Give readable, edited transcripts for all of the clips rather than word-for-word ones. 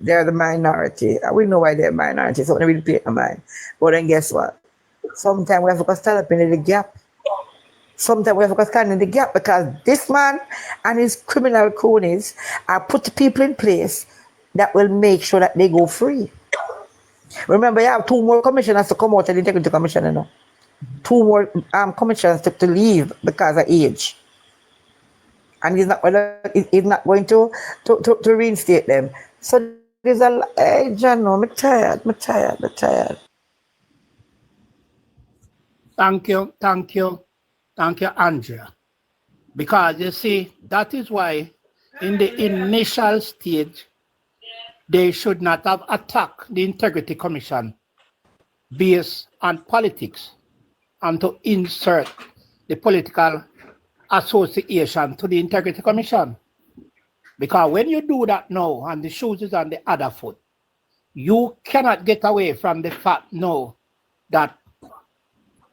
they're the minority. We know why they're minority, so they really pay no mind. But then guess what? Sometimes we have to stand up in the gap. Sometimes we have to stand in the gap because this man and his criminal cronies are put people in place that will make sure that they go free. Remember, you have 2 more commissioners to come out of the integrity commission, you know. 2 more commissioners to leave because of age. And he's not going to reinstate them. So there's hey, John, no, I'm tired. Thank you, Andrea. Because you see, that is why in the initial stage, they should not have attacked the Integrity Commission based on politics and to insert the political association to the Integrity Commission. Because when you do that now, and the shoes is on the other foot, you cannot get away from the fact now that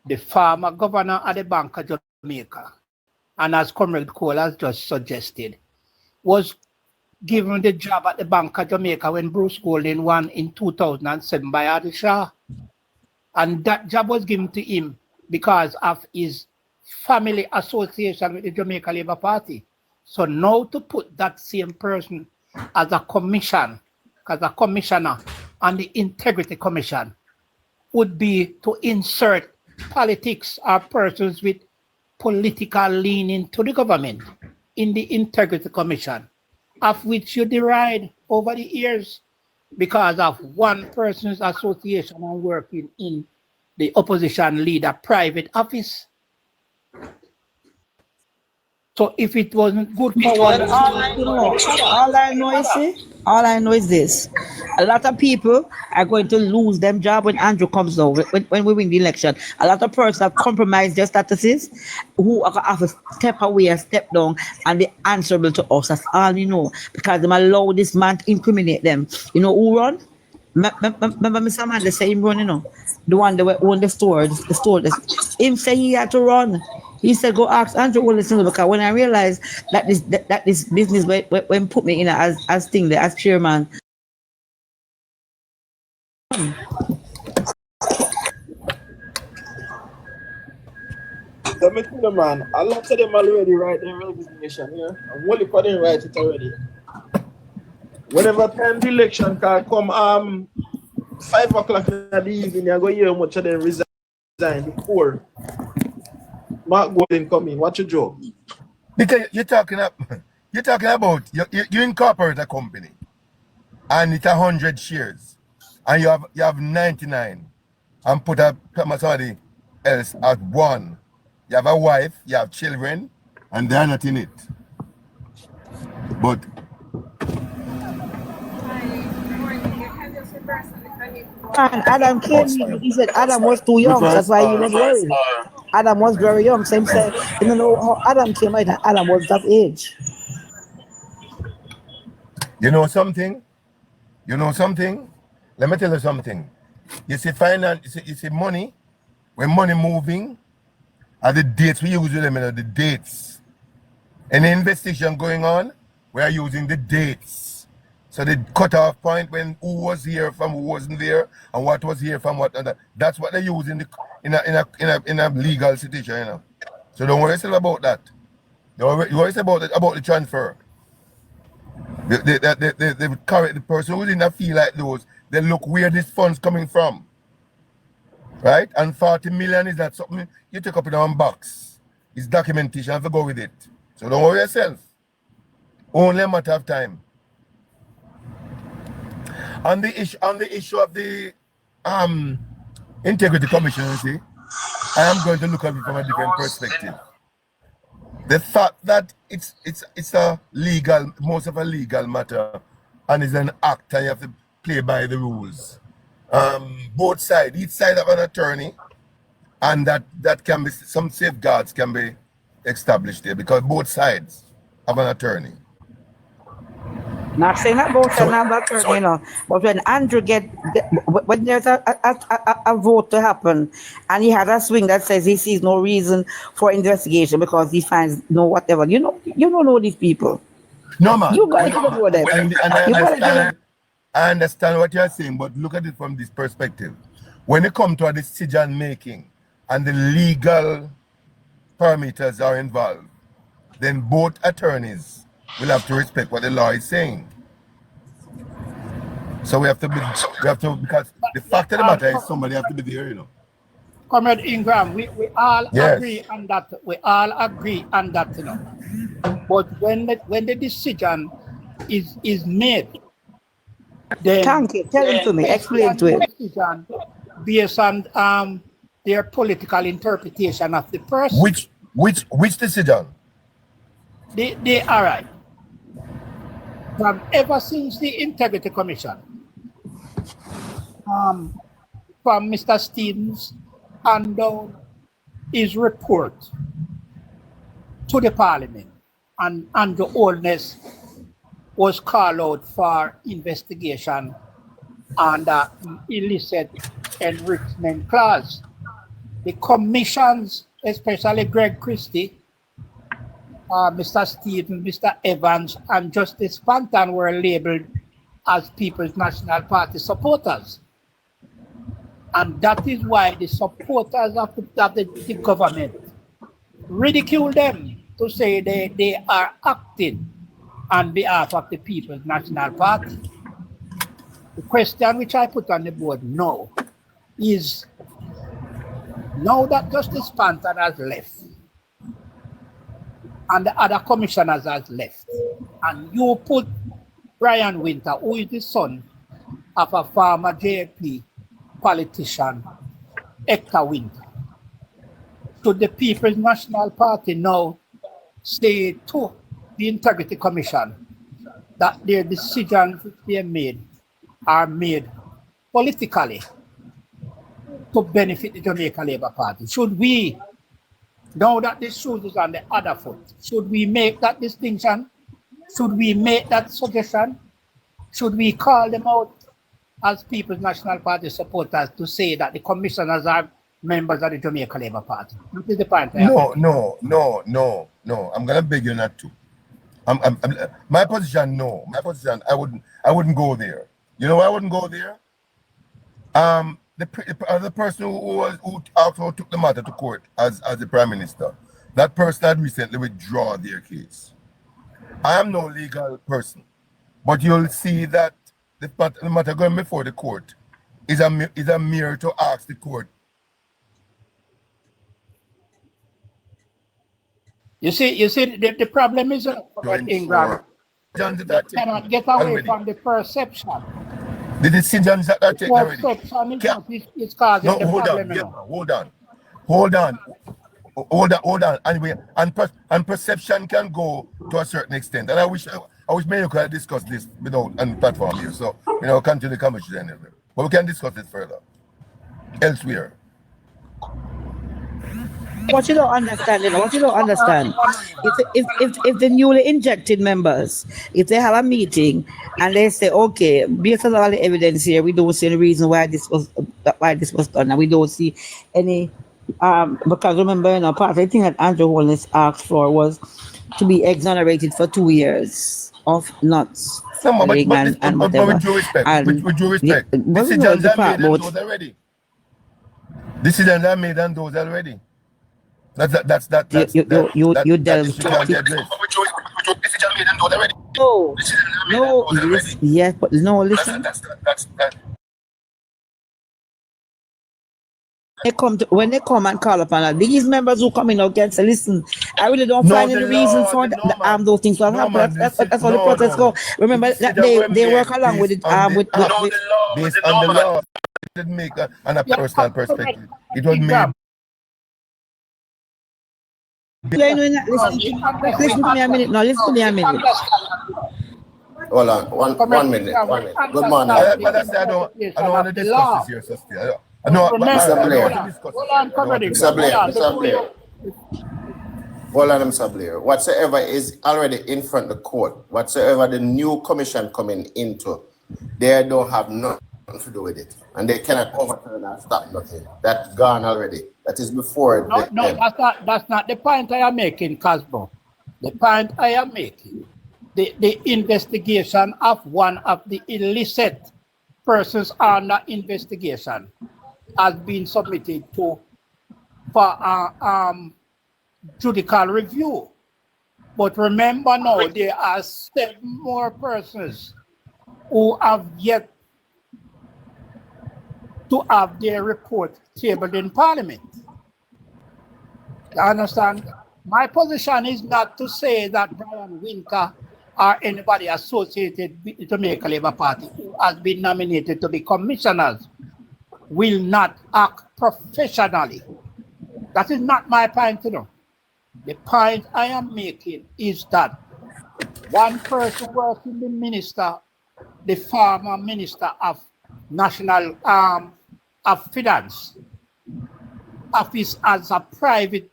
the former governor of the Bank of Jamaica, and as Comrade Cole has just suggested, was given the job at the Bank of Jamaica when Bruce Golding won in 2007 by Adi Shah. And that job was given to him because of his family association with the Jamaica Labour Party. So now to put that same person as a commissioner on the Integrity Commission would be to insert politics or persons with political leaning to the government in the Integrity Commission, of which you deride over the years because of one person's association and working in the opposition leader private office. So if it wasn't good for one, all I know is this. A lot of people are going to lose them job when Andrew comes over, when we win the election. A lot of persons have compromised their statuses who are going to have to step away and step down and be answerable to us. That's all you know. Because they allow this man to incriminate them. You know who run? Remember Mr. Man, they say him run, you know. The one that own the store. Him say he had to run. He said, go ask Andrew Wilson, because when I realized that this business when put me in as thing there, as chairman. Let me tell you, man, a lot of them already write their resignation, yeah? I'm only for them write it already. Whenever time the election can come, 5 o'clock in the evening, I go hear how much of them resign before Mark Golden come in. What you joke? Because you're talking about you incorporate a company and it's 100 shares and you have 99 and put somebody else at 1. You have a wife, you have children, and they're not in it. But and Adam came, he said Adam was too young, that's why he was worried. Adam was very young, same said, you don't know how Adam came out, Adam was that age. You know something? Let me tell you something. You see finance, you see money, when money moving, are the dates we use with them, you know, the dates. Any investigation going on, we are using the dates. So the cutoff point when who was here from who wasn't there and what was here from what, and that's what they use in a legal situation, you know. So don't worry about that. You worry about the transfer. The person who didn't feel like those, they look where this fund's coming from. Right? And 40 million is not something you take up in one box. It's documentation, have to go with it. So don't worry yourself. Only a matter of time. On the issue of the Integrity Commission, you see, I am going to look at it from a different perspective. The fact that it's a legal, most of a legal matter, and it's an act, and you have to play by the rules. Both sides, each side have an attorney, and that can be, some safeguards can be established there because both sides have an attorney. Not saying that both sides have an attorney, you know, but when Andrew when there's a vote to happen, and he has a swing that says he sees no reason for investigation because he finds no whatever, you don't know these people. No man. You got to know them. I understand what you're saying, but look at it from this perspective. When it comes to a decision making and the legal parameters are involved, then both attorneys will have to respect what the law is saying. So we have to because the fact of the matter is somebody have to be there, you know. Comrade Ingram, we all Yes. agree on that. We all agree on that, you know. But when the decision is made, then Thank you. Tell him to me. Explain to him. decision based on their political interpretation of the person. Which decision? They are right. From ever since the Integrity Commission, from Mr. Stevens and his report to the Parliament, and Andrew Holness was called out for investigation under illicit enrichment clause. The commissions, especially Greg Christie, Mr. Stevens, Mr. Evans, and Justice Panton were labeled as People's National Party supporters. And that is why the supporters of the government ridicule them to say they are acting on behalf of the People's National Party. The question which I put on the board now is, now that Justice Panton has left, and the other commissioners has left, and you put Brian Winter, who is the son of a former JP politician, Hector Winter, should the People's National Party now say to the Integrity Commission that their decisions which they made are made politically to benefit the Jamaica Labour Party? Should we, now that the shoes is on the other foot, should we make that distinction? Should we make that suggestion? Should we call them out as People's National Party supporters to say that the commissioners are members of the Jamaica Labour Party? What is the point? No. I'm gonna beg you not to. My position, no. My position, I wouldn't go there. You know why I wouldn't go there? The person who took the matter to court as the Prime Minister, that person had recently withdrawn their case. I am no legal person, but you'll see that the matter going before the court is a mirror to ask the court. You see, the problem is Ingram cannot get away from the perception. The decisions that are taken already. Perception is causing the problem. Hold on. Anyway, and perception can go to a certain extent. And I wish maybe we could discuss this without on the platform here. So, continue the conversation anyway. But we can discuss it further elsewhere. What you don't understand, if the newly injected members, if they have a meeting and they say, okay, based on all the evidence here, we don't see any reason why this was done, and we don't see any because remember, part of the thing that Andrew Holness asked for was to be exonerated for 2 years of nuts. But with due respect, decisions are made and those already. Decisions are made and those already. That's you delve yes, but no, listen. When they come and call upon us, these members who come in against, listen, I really don't find any reason for those things to happen. That's how the process goes. Remember that they work along with it based on the law. It didn't make on a personal perspective. It was made. Listen to me a minute. No, listen to me a minute. Hold on, one minute. Good morning. But I say I don't want to discuss this here, sister. Mr. Blair. Hold on, Mr. Blair. Whatsoever is already in front of the court, whatsoever the new commission coming into, they don't have nothing to do with it. And they cannot overturn and stop nothing. That's gone already. That is before. That's not the point I am making, Cosmo. The point I am making the investigation of one of the illicit persons under investigation has been submitted to for judicial review. But remember now, there are 7 more persons who have yet to have their report tabled in Parliament. You understand? My position is not to say that Brian Winter or anybody associated with the Jamaica Labour Party who has been nominated to be commissioners will not act professionally. That is not my point, you know. The point I am making is that one person working the minister, the former minister of national of finance, office as a private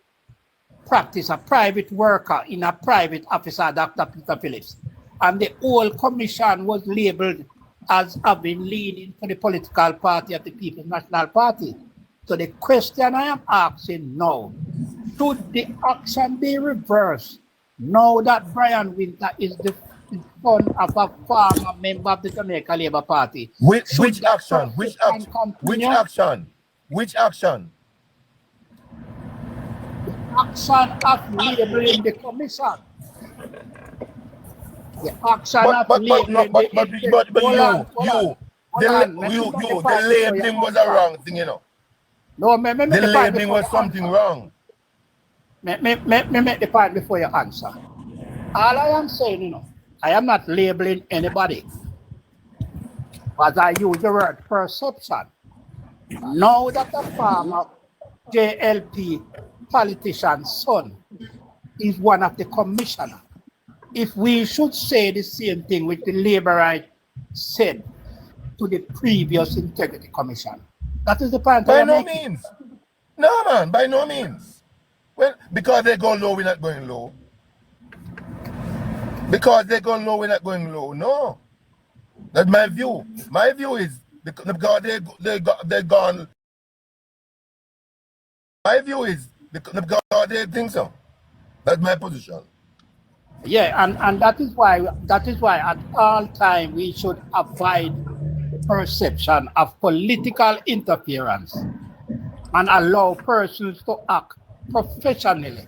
practice, a private worker in a private office, Dr. Peter Phillips, and the whole commission was labeled as having leaning to the political party of the People's National Party. So the question I am asking now, should the action be reversed now that Brian Winter is the son of a former member of the Jamaica Labour Party? Which action? Which action? Which action? Which action? Action of labeling the commission. The action of labeling the labeling was a wrong thing, you know. No, the labeling was something wrong. Make the point before you answer. All I am saying, you know, I am not labeling anybody, but I use the word perception. Now that the former JLP politician's son is one of the commissioners, if we should say the same thing which the Labourite said to the previous Integrity Commission, that is the point. By no means. No, man, by no means. Well, because they go low, we're not going low. Because they go low, we're not going low. No. That's my view. My view is because they're gone. My view is because they think so. That's my position. Yeah, and that is why at all time we should avoid the perception of political interference and allow persons to act professionally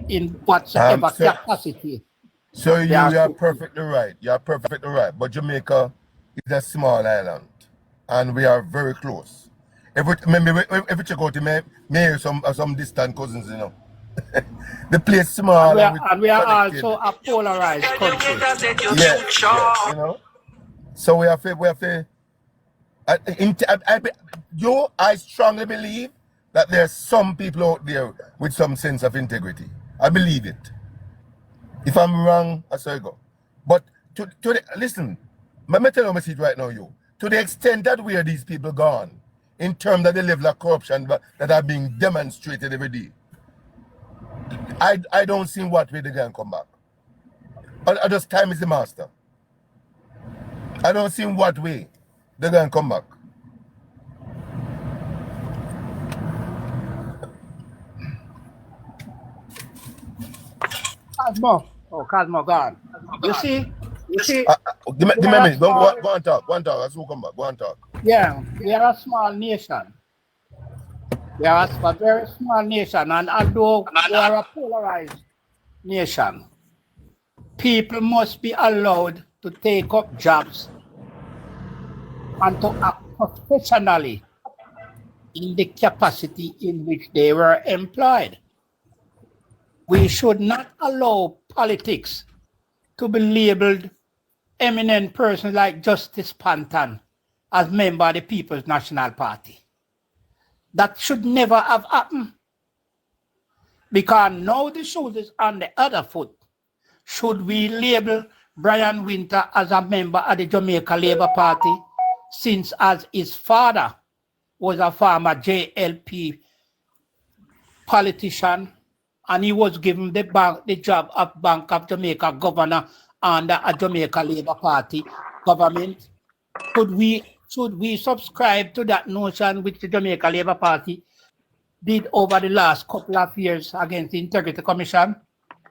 in whatsoever capacity. So you are perfectly right. You are perfectly right. But Jamaica is a small island, and we are very close. If we check out, may some distant cousins, you know. The place small, and we are also a polarized country. Yeah, you know. So we have to. I strongly believe that there are some people out there with some sense of integrity. I believe it. If I'm wrong, I say go. But listen, let me tell you a message right now, you. To the extent that where these people gone, in terms of the level of corruption that are being demonstrated every day, I don't see what way they can come back. I just time is the master. I don't see what way they can come back. Cosmo gone. You see. Give me a minute. Go and talk. Go and talk. Let's come back. Go and talk. Yeah, we are a small nation. We are a very small nation, and although we are a polarized nation, people must be allowed to take up jobs and to act professionally in the capacity in which they were employed. We should not allow politics to be labeled eminent persons like Justice Panton as member of the People's National Party. That should never have happened. Because now the shoe is on the other foot. Should we label Brian Winter as a member of the Jamaica Labour Party, since as his father was a former JLP politician, and he was given the job of Bank of Jamaica governor under a Jamaica Labour Party government? Should we subscribe to that notion which the Jamaica Labour Party did over the last couple of years against the Integrity Commission?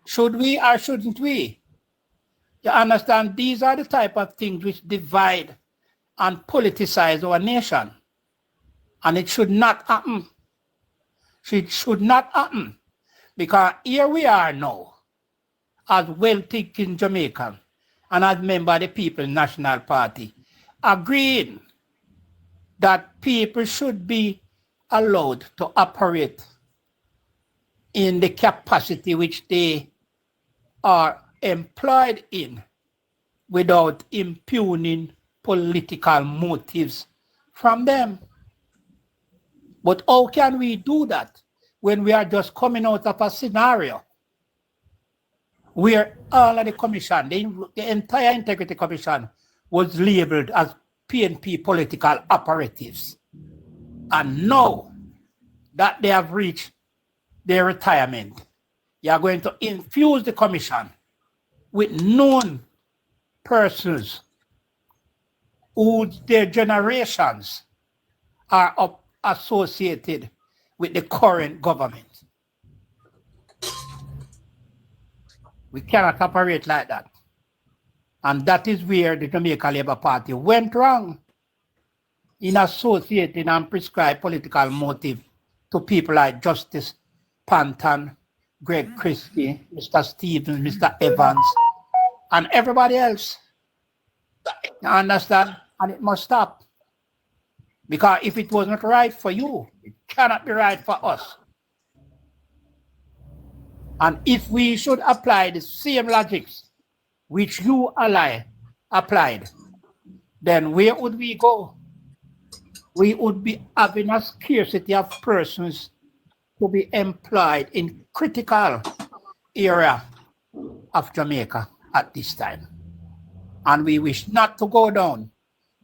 Should we or shouldn't we? You understand? These are the type of things which divide and politicize our nation. And it should not happen. It should not happen. Because here we are now, as well-thinking Jamaican and as member of the People's National Party, agreeing that people should be allowed to operate in the capacity which they are employed in without impugning political motives from them. But how can we do that when we are just coming out of a scenario where all of the commission, the entire Integrity Commission, was labeled as PNP political operatives? And now that they have reached their retirement, you are going to infuse the commission with known persons who their generations are associated with the current government. We cannot operate like that. And that is where the Jamaica Labour Party went wrong in associating and prescribed political motive to people like Justice Panton, Greg Christie, Mr. Stevens, Mr. Evans, and everybody else. You understand? And it must stop. Because if it was not right for you, it cannot be right for us. And if we should apply the same logics which you applied, then where would we go? We would be having a scarcity of persons to be employed in critical area of Jamaica at this time. And we wish not to go down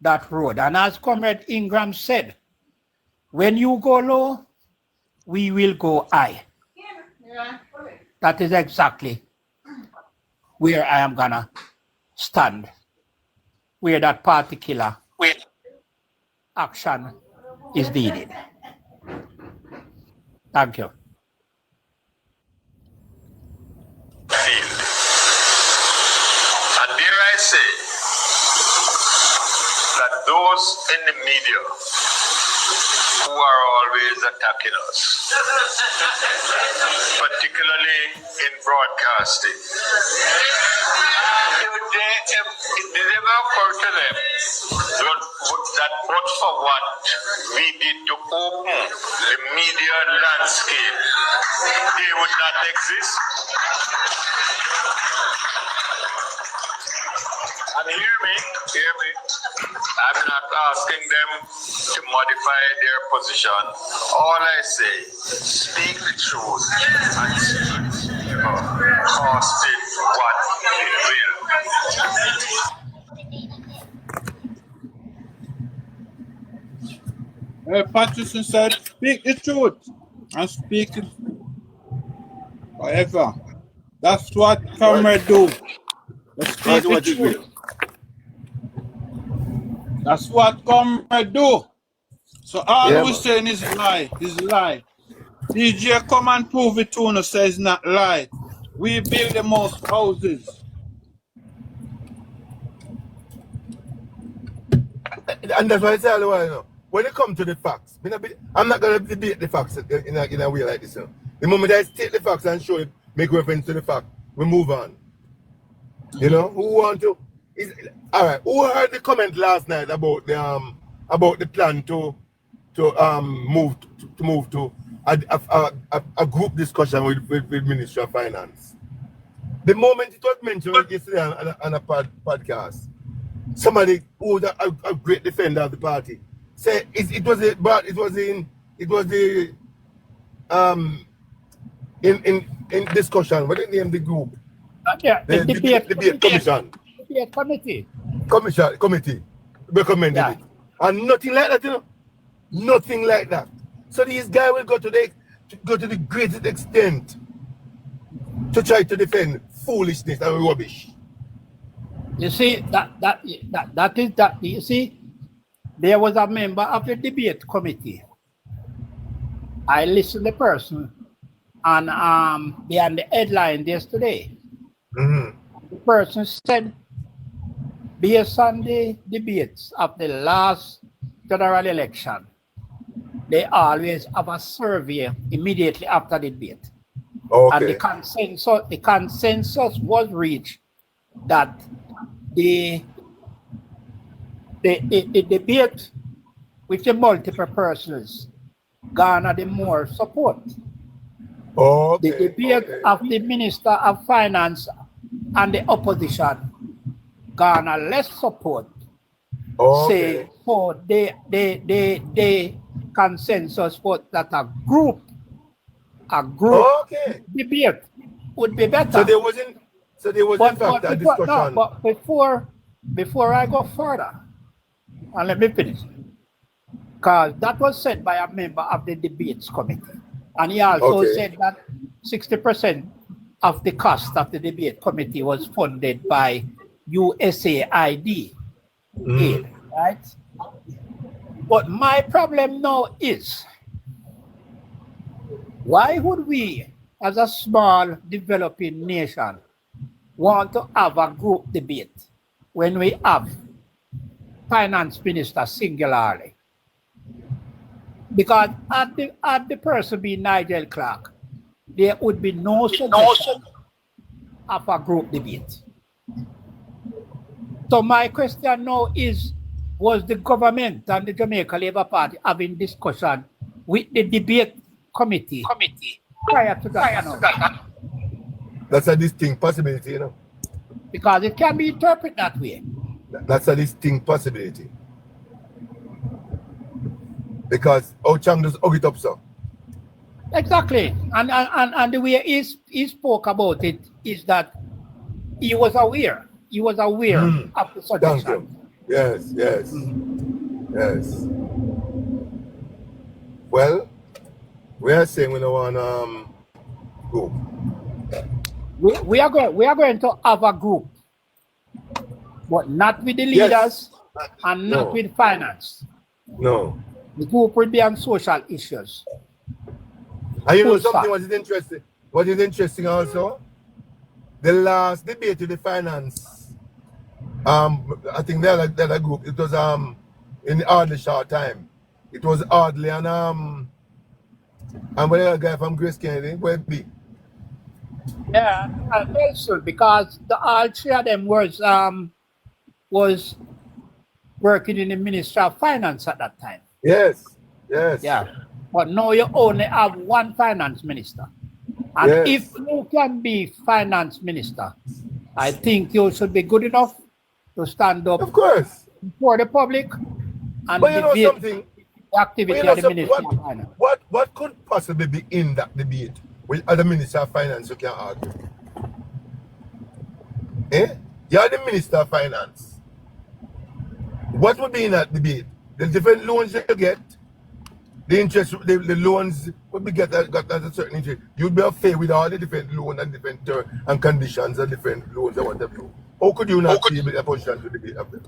that road. And as Comrade Ingram said, when you go low, we will go high. That is exactly where I am gonna stand, where that particular action is needed. Thank you. Field. And dare I say that those in the media who are always attacking us, particularly in broadcasting, it never occurred to them that but for what we did to open the media landscape, they would not exist. And hear me, I'm not asking them to modify their position. All I say, speak the truth and speak cost it what it will. Patrician said, speak the truth and speak it forever. That's what Comrade do. Let's speak the truth. That's what Comrade do. So all we're saying is lie, DJ come and prove it to us, says not lie. We build the most houses. And that's why I say all the while, you know, when it comes to the facts, I'm not going to debate the facts in a way like this. You know. The moment I state the facts and show it, make reference to the fact, we move on. You know, who want to? All right, who heard the comment last night about the plan to move to a group discussion with Ministry of Finance? The moment it was mentioned yesterday on a podcast, somebody who was a great defender of the party said it was in discussion. What did they name the group? The debate commission. Debate committee recommended it. And nothing like that, you know. Nothing like that. So these guys will go to the greatest extent to try to defend foolishness and rubbish. You see, you see, there was a member of the debate committee. I listened to the person and behind the headline yesterday. Mm-hmm. The person said, based on the debates of the last general election, they always have a survey immediately after the debate. And the consensus was reached that the debate with the multiple persons garnered the more support. The debate of the Minister of Finance and the opposition garnered less support. Say, so they consensus thought that a group debate would be better. So there wasn't in fact a discussion. No, but before I go further, and let me finish, because that was said by a member of the debates committee, and he also said that 60% of the cost of the debate committee was funded by USAID aid, right? But my problem now is, why would we, as a small developing nation, want to have a group debate when we have finance minister singularly? Because had the person be Nigel Clark, there would be no suggestion of a group debate. So my question now is, was the government and the Jamaica Labour Party having discussion with the debate committee prior to that? That's a distinct possibility, you know. Because it can be interpreted that way. That's a distinct possibility. Because Ochang just hug it up, so. Exactly. And the way he spoke about it is that he was aware. He was aware of the suggestion. Thank you. Yes. Yes. Well, we are saying we don't want go. We are going to have a group, but not with the leaders and not with finance. No. The group will be on social issues. And you know something what is interesting? What is interesting also? The last debate with the finance, I think the other group, it was in the hardly short time. It was hardly and when a guy from Grace Kennedy, where it be? Yeah, also because all three of them was working in the Ministry of Finance at that time. Yes. Yeah. But now you only have one finance minister. And if you can be finance minister, I think you should be good enough to stand up, of course, for the public and but you know something, the activity of the Ministry of Finance. What could possibly be in that debate with other Minister of Finance you can argue? You're the Minister of Finance. What would be in that debate? The different loans you get, the interest, the loans would be got at a certain interest. You'd be fair with all the different loans and different terms and conditions and different loans and what have you. How could you not be able to position to debate of the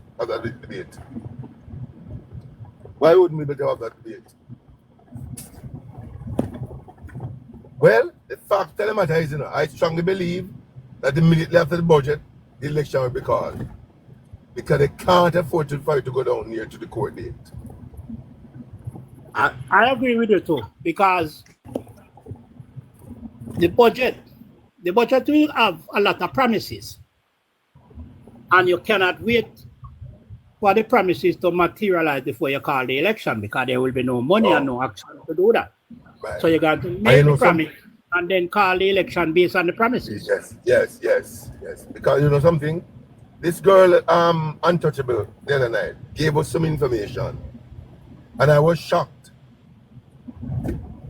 debate? Why wouldn't we be able to have that debate? Well, the fact of the matter is, I strongly believe that immediately after the budget, the election will be called. Because they can't afford for it to go down near to the court date. I agree with you too, because the budget will have a lot of promises. And you cannot wait for the promises to materialize before you call the election, because there will be no money and no action to do that. Right. So you got to make the promise and then call the election based on the promises. Yes. Because you know something? This girl, Untouchable, the other night, gave us some information. And I was shocked.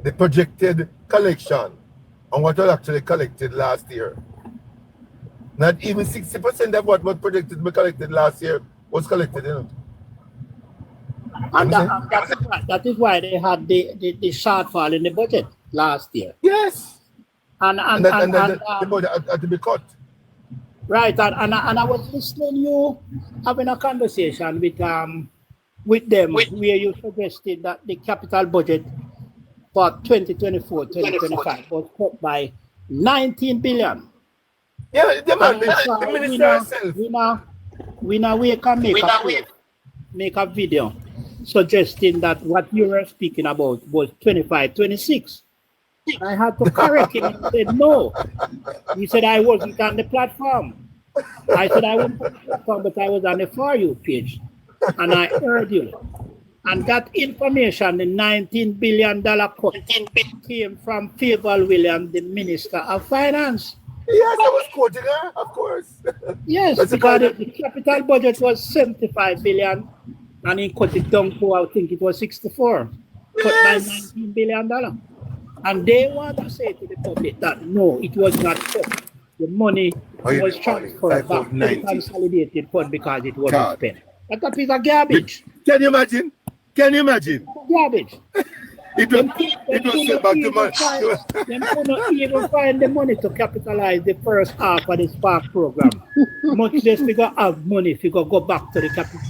The projected collection on what was actually collected last year. Not even 60% of what was projected to be collected last year was collected, you know. And that is why they had the shortfall in the budget last year. Yes. And the budget had to be cut. Right, and I was listening you having a conversation with them where you suggested that the capital budget for 2024-2025 was cut by 19 billion. Yeah, the man, And I saw the minister herself. we can make a video suggesting that what you were speaking about was 25, 26. I had to correct him and said no. He said I wasn't on the platform. I said I wasn't on the platform, but I was on the For You page. And I heard you. And that information, the $19 billion cut, came from Fiverr Williams, the Minister of Finance. Yes, I was quoting her, of course. Yes, That's because the capital budget was 75 billion and he cut it down to, I think it was 64. Cut by $19 billion. And they want to say to the public that no, it was not cut. The money was transferred back to the consolidated fund because it wasn't spent. That's a piece of garbage. Can you imagine? Can you imagine? Garbage. It was sent back to money. They couldn't even find the money to capitalize the first half of the Spark program. Much less we got have money if you go back to the capital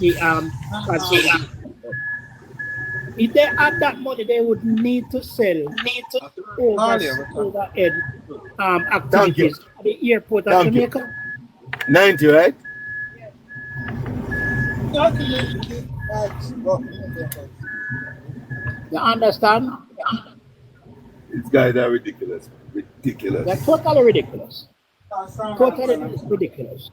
if they had that money, they would need to sell overhead activities at the airport of Jamaica. 90, right? You understand? These guys are ridiculous. Ridiculous. They're totally ridiculous. Totally ridiculous.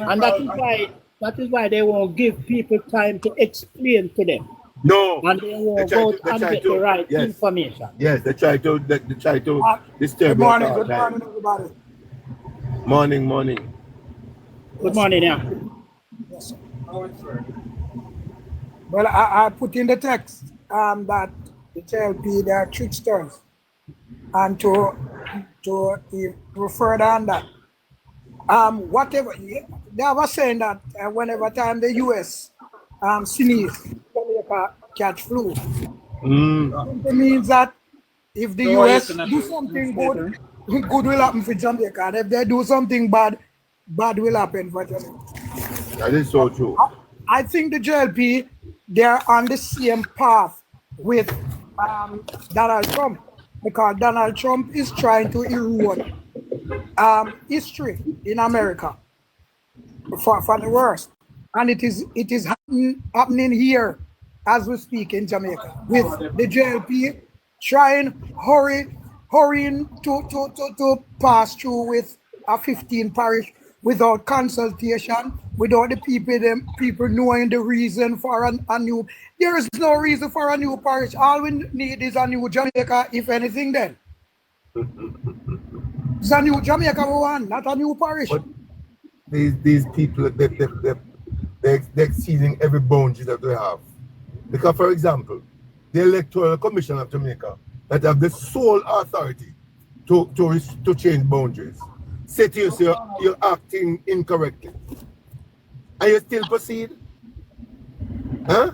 And that is why they won't give people time to explain to them. No. And they won't go and get the right information. Yes, they try to disturb. Good morning, everybody. Morning. Good morning, yeah. Yes, sir. Well, I put in the text that the JLP, they are tricksters. And to refer on that, whatever, they were saying that whenever time the US sneeze, Jamaica catch flu. It means that if the US do something good, good will happen for Jamaica. And if they do something bad, bad will happen for Jamaica. That is so true. I think the JLP, they're on the same path with Donald Trump, because Donald Trump is trying to erode history in America for the worst. And it is happening here as we speak in Jamaica, with the JLP hurrying to pass through with a 15 parish without consultation, without the people knowing the reason for a new. There is no reason for a new parish. All we need is a new Jamaica, if anything. Then it's a new Jamaica we want, not a new parish. But these people, they're exceeding every boundary that they have. Because, for example, the Electoral Commission of Jamaica, that have the sole authority to change boundaries, say to you, you're acting incorrectly, and you still proceed? Huh?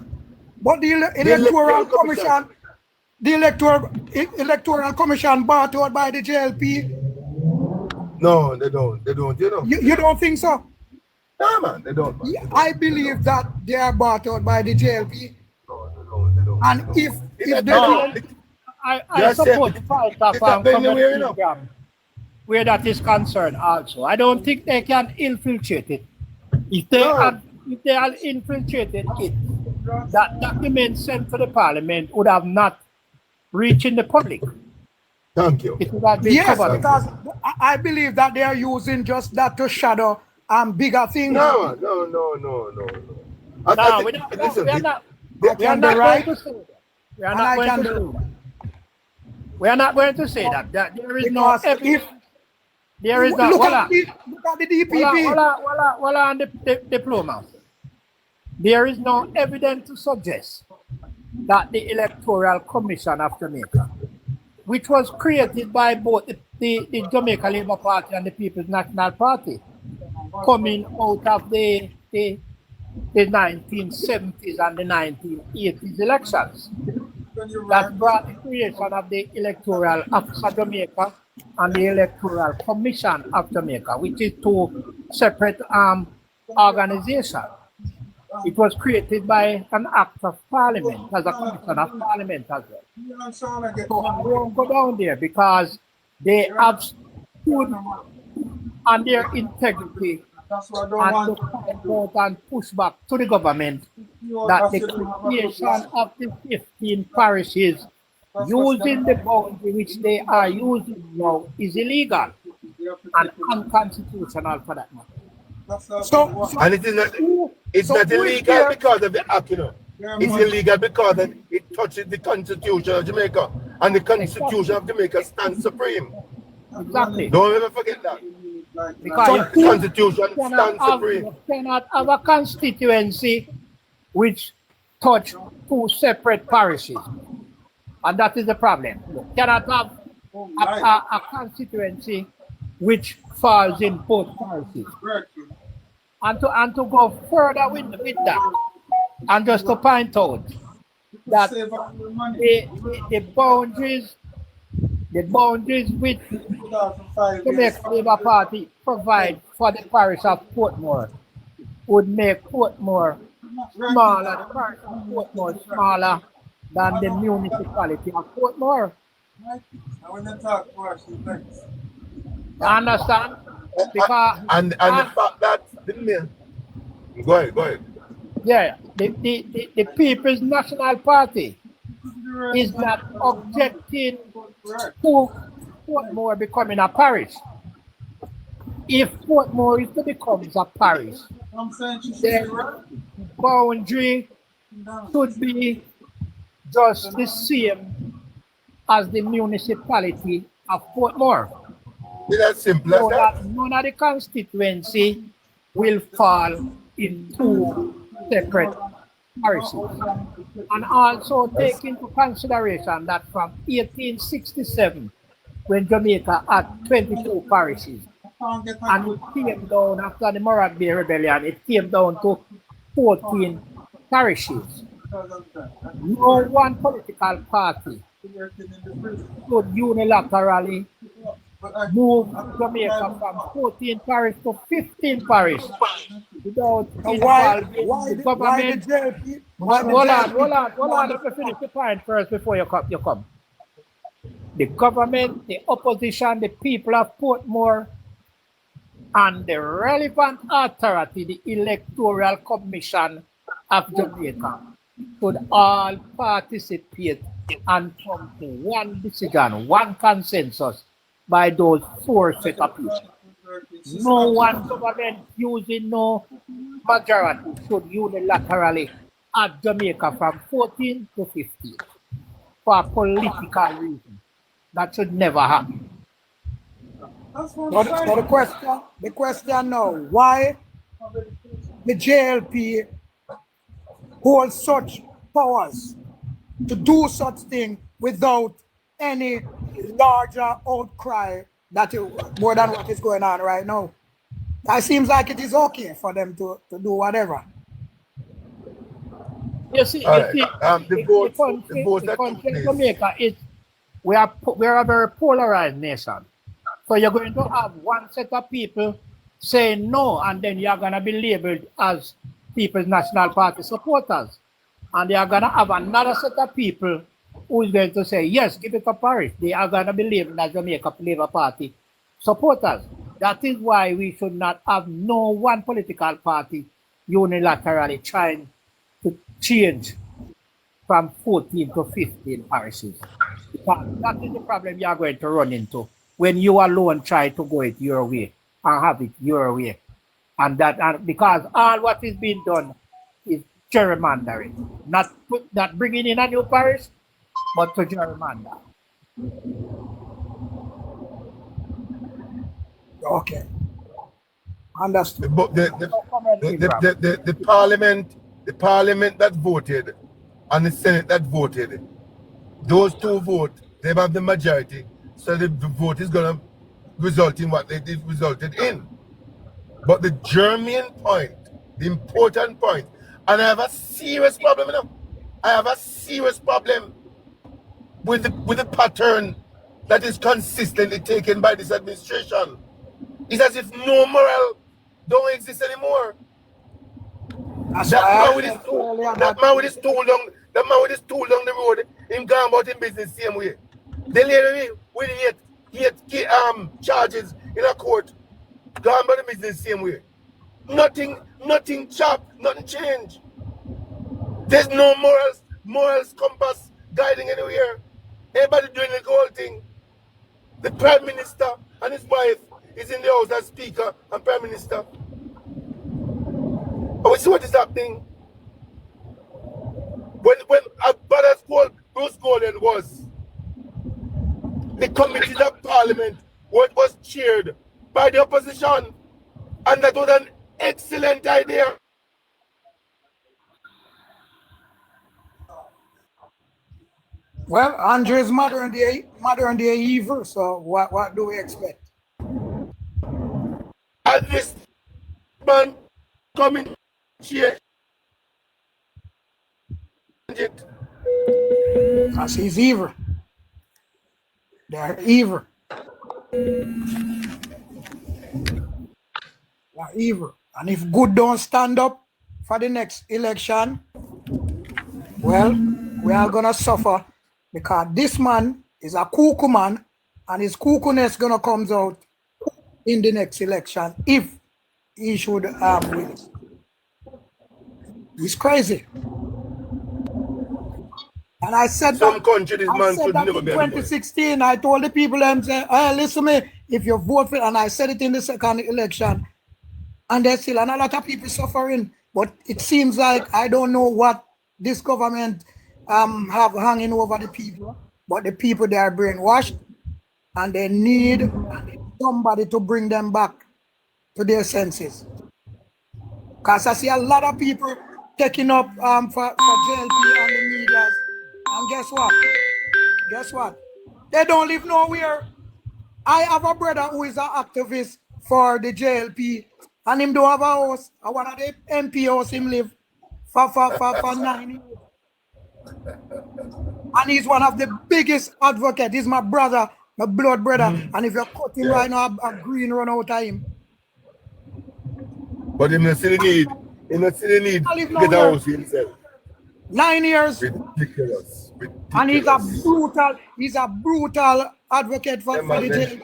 But the Electoral Commission, the Electoral Commission bought out by the JLP. No, they don't, you know. You don't think so? No, man, they don't. Man. I believe that they are bought out by the JLP. No, they don't. And if they don't, I support the point of where that is concerned also. I don't think they can infiltrate it. If they are infiltrated it, that document sent to the parliament would have not reached the public. Thank you. It would have been covered. Because I believe that they are using just that to shadow bigger things. No. We are not going to say that. There is no evidence. There is no. Look at the DPP. Well, on the diploma. There is no evidence to suggest that the Electoral Commission of Jamaica, which was created by both the Jamaica Labour Party and the People's National Party, coming out of the 1970s and the 1980s elections, that brought the creation of the Electoral Office of Jamaica and the Electoral Commission of Jamaica, which is two separate organizations. It was created by an act of parliament, as a commission of parliament as well. So I won't go down there because they have stood and their integrity That's why I don't and to want find out and push back to the government that the creation of the 15 parishes using the boundary which they are using now is illegal and unconstitutional for that matter. So, And it is not, it's so not who is illegal here? because of the act, you know. It's illegal because it touches the Constitution of Jamaica, and the Constitution of Jamaica stands supreme. Exactly. Don't ever forget that. Because The Constitution you stands supreme. cannot have a constituency which touch two separate parishes. And that is the problem. You cannot have a constituency which falls in both parishes. And to go further with that, and just to point out that the boundaries which the next Labour Party provide for the parish of Portmore would make Portmore smaller, the parish of Portmore smaller than the municipality of Portmore. You understand? Because And the fact that go ahead. yeah, the People's National Party is not objecting to Portmore becoming a parish. If Portmore is to become a parish, then boundary should be just the same as the municipality of Portmore. It's as simple as So that. that none of the constituency will fall in two separate parishes. And also take into consideration that from 1867, when Jamaica had 22 parishes, and it came down after the Morag Bay Rebellion, it came down to 14 parishes. No one political party could unilaterally move Jamaica from 14 parish to 15 parish without involving the government. Hold on, let me finish the point first before you come. The government, the opposition, the people of Portmore, and the relevant authority, the Electoral Commission of Jamaica, should all participate and come to one decision, one consensus by those four set of people. No one government using no majority should unilaterally add Jamaica from 14 to 15 for political reasons. That should never happen. So the question now, why the JLP holds such powers to do such thing without any larger outcry that more than what is going on right now? It seems like it is okay for them to do whatever. You see, The votes the that took country place. Jamaica is we are a very polarized nation. So you're going to have one set of people saying no, and then you're going to be labeled as People's National Party supporters. And they are going to have another set of people who is going to say, yes, give it a parish. They are going to be labeled as Jamaica Labour Party supporters. That is why we should not have no one political party unilaterally trying to change from 14 to 15 parishes. Because that is the problem you are going to run into when you alone try to go it your way and have it your way. And because all what is being done is gerrymandering, not bringing in a new parish, but to gerrymander. Okay. Understood. The parliament that voted and the Senate that voted, those two votes, they have the majority, so the vote is going to result in what it resulted in. But the germane point, the important point, and I have a serious problem, you know? I have a serious problem with the pattern that is consistently taken by this administration. It's as if no moral don't exist anymore. That man with his tool down the road, him going about in business same way. The lady with eight charges in a court. Go on by the business same way. Nothing chop, nothing change. There's no morals compass guiding anywhere. Everybody doing the whole thing. The Prime Minister and his wife is in the house as Speaker and Prime Minister. And we see what is happening. When as bad as Bruce Gordon was, the committee of Parliament was chaired by the opposition, and that was an excellent idea. Well, Andre is modern day evil, so what do we expect? And this man coming here. Because he's evil. They're evil. They're evil. And if good don't stand up for the next election, well, we are gonna suffer, because this man is a cuckoo man, and his cuckoo-ness gonna comes out in the next election if he should win. He's crazy. And I said Some country this man should that never in be 2016. I told the people, say, hey, listen to me, if you vote for it, and I said it in the second election, and there's still a lot of people suffering. But it seems like I don't know what this government have hanging over the people, but the people, they are brainwashed, and they need somebody to bring them back to their senses. Because I see a lot of people taking up for JLP and the media. And guess what? Guess what? They don't live nowhere. I have a brother who is an activist for the JLP, and him do have a house. One of the MP house him live for 9 years. And he's one of the biggest advocates. He's my brother, my blood brother. And if you cut him right now, a green run out of him. But him not see the need. He not see the need to get a house for himself. 9 years. Ridiculous. And he's a brutal advocate for the jail,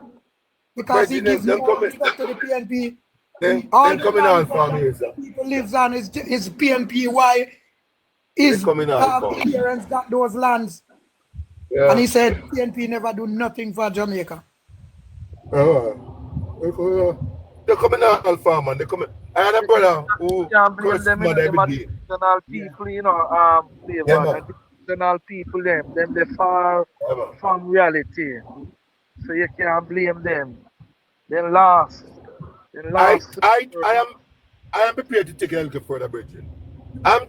because he gives more respect to the PNP. Then coming on for me, sir. People lives on his PNP. Why his parents got those lands? Yeah. And he said PNP never do nothing for Jamaica. They're coming out on farm, and they coming. I had a brother who cursed them every day. People, you know, traditional people, them they far from reality. So you can't blame them. They lost. I am prepared to take it a little further, Bridget. I'm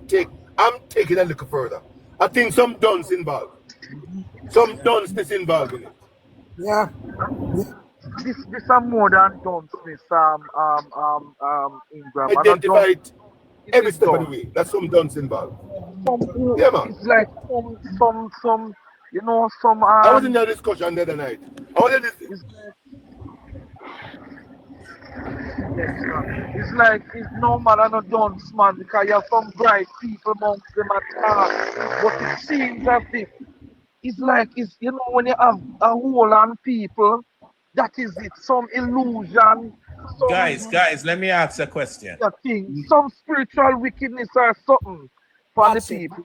taking a little further. I think some duns involved. Some dunsness involved in it. Yeah. This are more than duns, Miss Ingram. Identify it every step of the way. That's some duns involved. Yeah, man. It's like some you know, some I was in that discussion the other night. It's like it's no man and no dunce, man, because you have some bright people amongst them at all. But it seems as if it's like you know, when you have a whole lot of people, that is it, some illusion. Some guys, let me ask a question. Some spiritual wickedness or something for the people.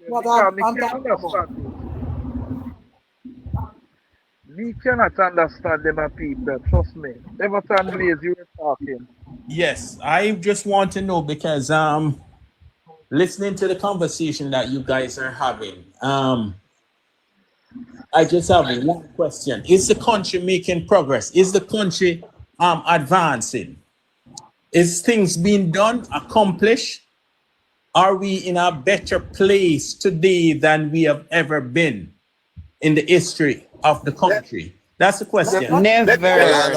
We cannot understand them and people, trust me. Every time Blaze, you were talking. Yes, I just want to know, because listening to the conversation that you guys are having, I just have one question. Is the country making progress? Is the country advancing? Is things being done, accomplished? Are we in a better place today than we have ever been in the history of the country? That's the question. Never. Let me ask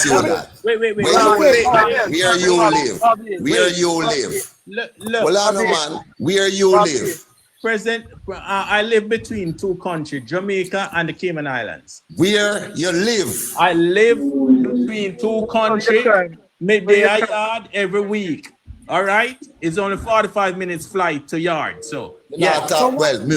you that. Wait. Where you live? Where you live? Well, I know, man. Where you live? President, I live between two countries, Jamaica and the Cayman Islands. Where you live? I live between two countries, maybe a yard every week. All right? It's only 45 minutes flight to yard. So, yeah. Well, me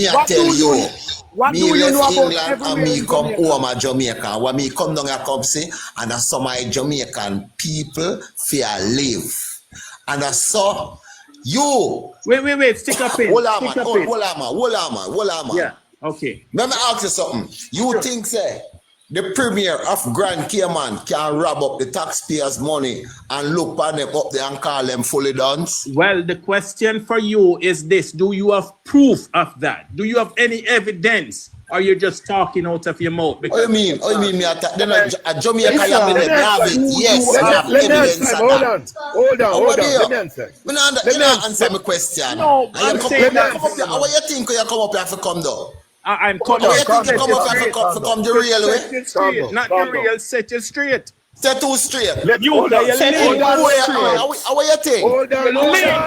I tell you. What Me do you know left about England and everywhere me in come Jamaica? home at Jamaica. When me come down here come see, and that's some of Jamaican people fear live. And I saw you. Wait. Stick a pin. Hold on, Stick man. a pin. Hold on, man. Yeah. Okay. Let me ask you something. You think, say, the premier of Grand Cayman can rob up the taxpayers' money and look on them up there and call them fully done? Well, the question for you is this: do you have proof of that? Do you have any evidence? Or you're just talking out of your mouth? What you mean? Me attack? Then a Jamaica Listen, you have it, have it. Yes, you have Let me evidence answer. of Hold that. on. Let me answer. You not answer my question. No, And I'm you saying come up that. here. How you think you come up here to come down? I'm How coming. you think you come up here to come the real way? Set you straight, not the real. Set you straight. Set too straight. You that you Set How you think? Hold on.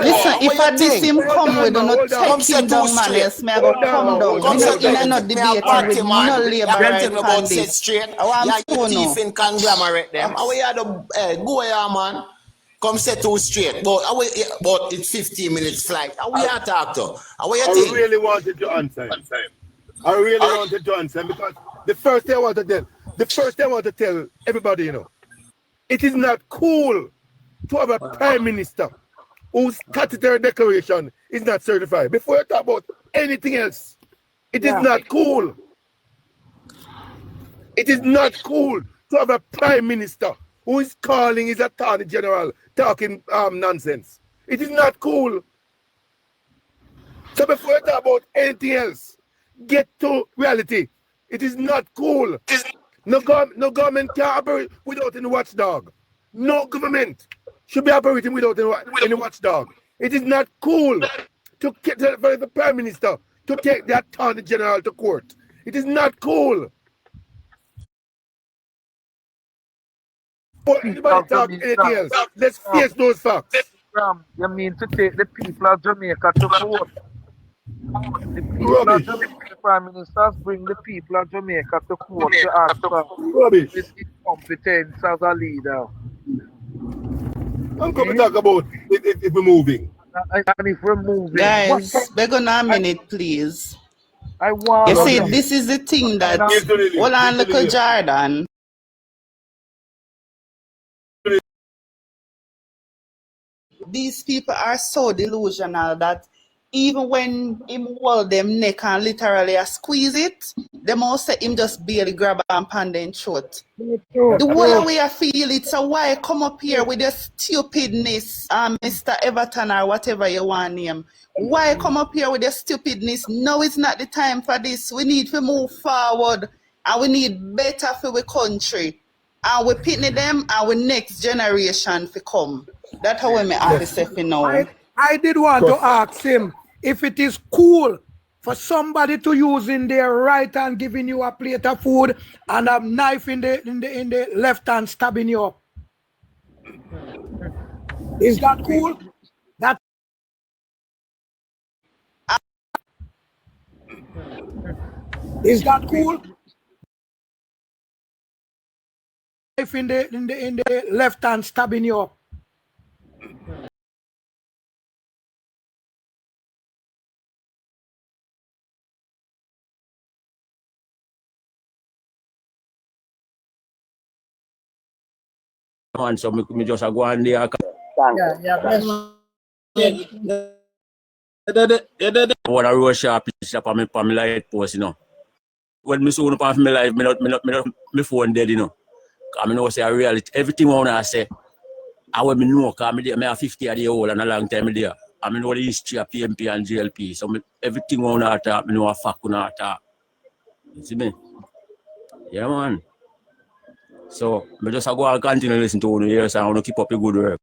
Listen, if I this him come with, do not take him down, man. Yes, me I go come down. Come We not set in no debate with no labor right about on set this. straight. I want Yeah, to you know. thief in conglomerate them. How you the go here, man? Come set too straight. But it's 15 minutes flight. How we are talk to? How you I think? really wanted to answer him. I really wanted to answer him because the first thing I want to tell everybody, you know, it is not cool to have a prime minister whose statutory declaration is not certified. Before you talk about anything else, it is not cool. It is not cool to have a prime minister who is calling his attorney general talking nonsense. It is not cool. So before you talk about anything else, get to reality. It is not cool. No government can operate without any watchdog. No government should be operating without any watchdog. It is not cool to get the prime minister to take the attorney general to court. It is not cool. But anybody talk anything else? Let's face those facts. You mean to take the people of Jamaica to court? The people Rubbish. of Jamaica, prime ministers bring the people of Jamaica to court to ask for Rubbish. his incompetence as a leader. I'm coming to talk about if we're moving. And if we're moving, Guys, we're gonna a minute, please. I want. You see, this is the thing that hold on, little Jordan. These people are so delusional that even when him hold them neck and literally squeeze it, they must say him just barely grab and pan them throat. The whole way I feel it, so why come up here with your stupidness, Mr. Everton or whatever you want name? Why come up here with your stupidness? No, it's not the time for this. We need to move forward and we need better for the country. And we pitney them and our next generation to come. That's how we may have to say for now. I did want to ask him if it is cool for somebody to use in their right hand giving you a plate of food and a knife in the left hand stabbing you up. Is that cool? That is that cool? Knife in the left hand stabbing you up. Man, so me just go on there. I want a road sharp on my light post, you know. When me soon up off my life, me not my phone dead, you know. Cause me know say a reality. Everything I wanna say, I want me know. Cause me have 50 years old and a long time there. I know the history of PNP and GLP. So everything I wanna talk, me know a fact I wanna talk. You see me? Yeah, man. So, I just go and continue to listen to you here, so I want to keep up the good work.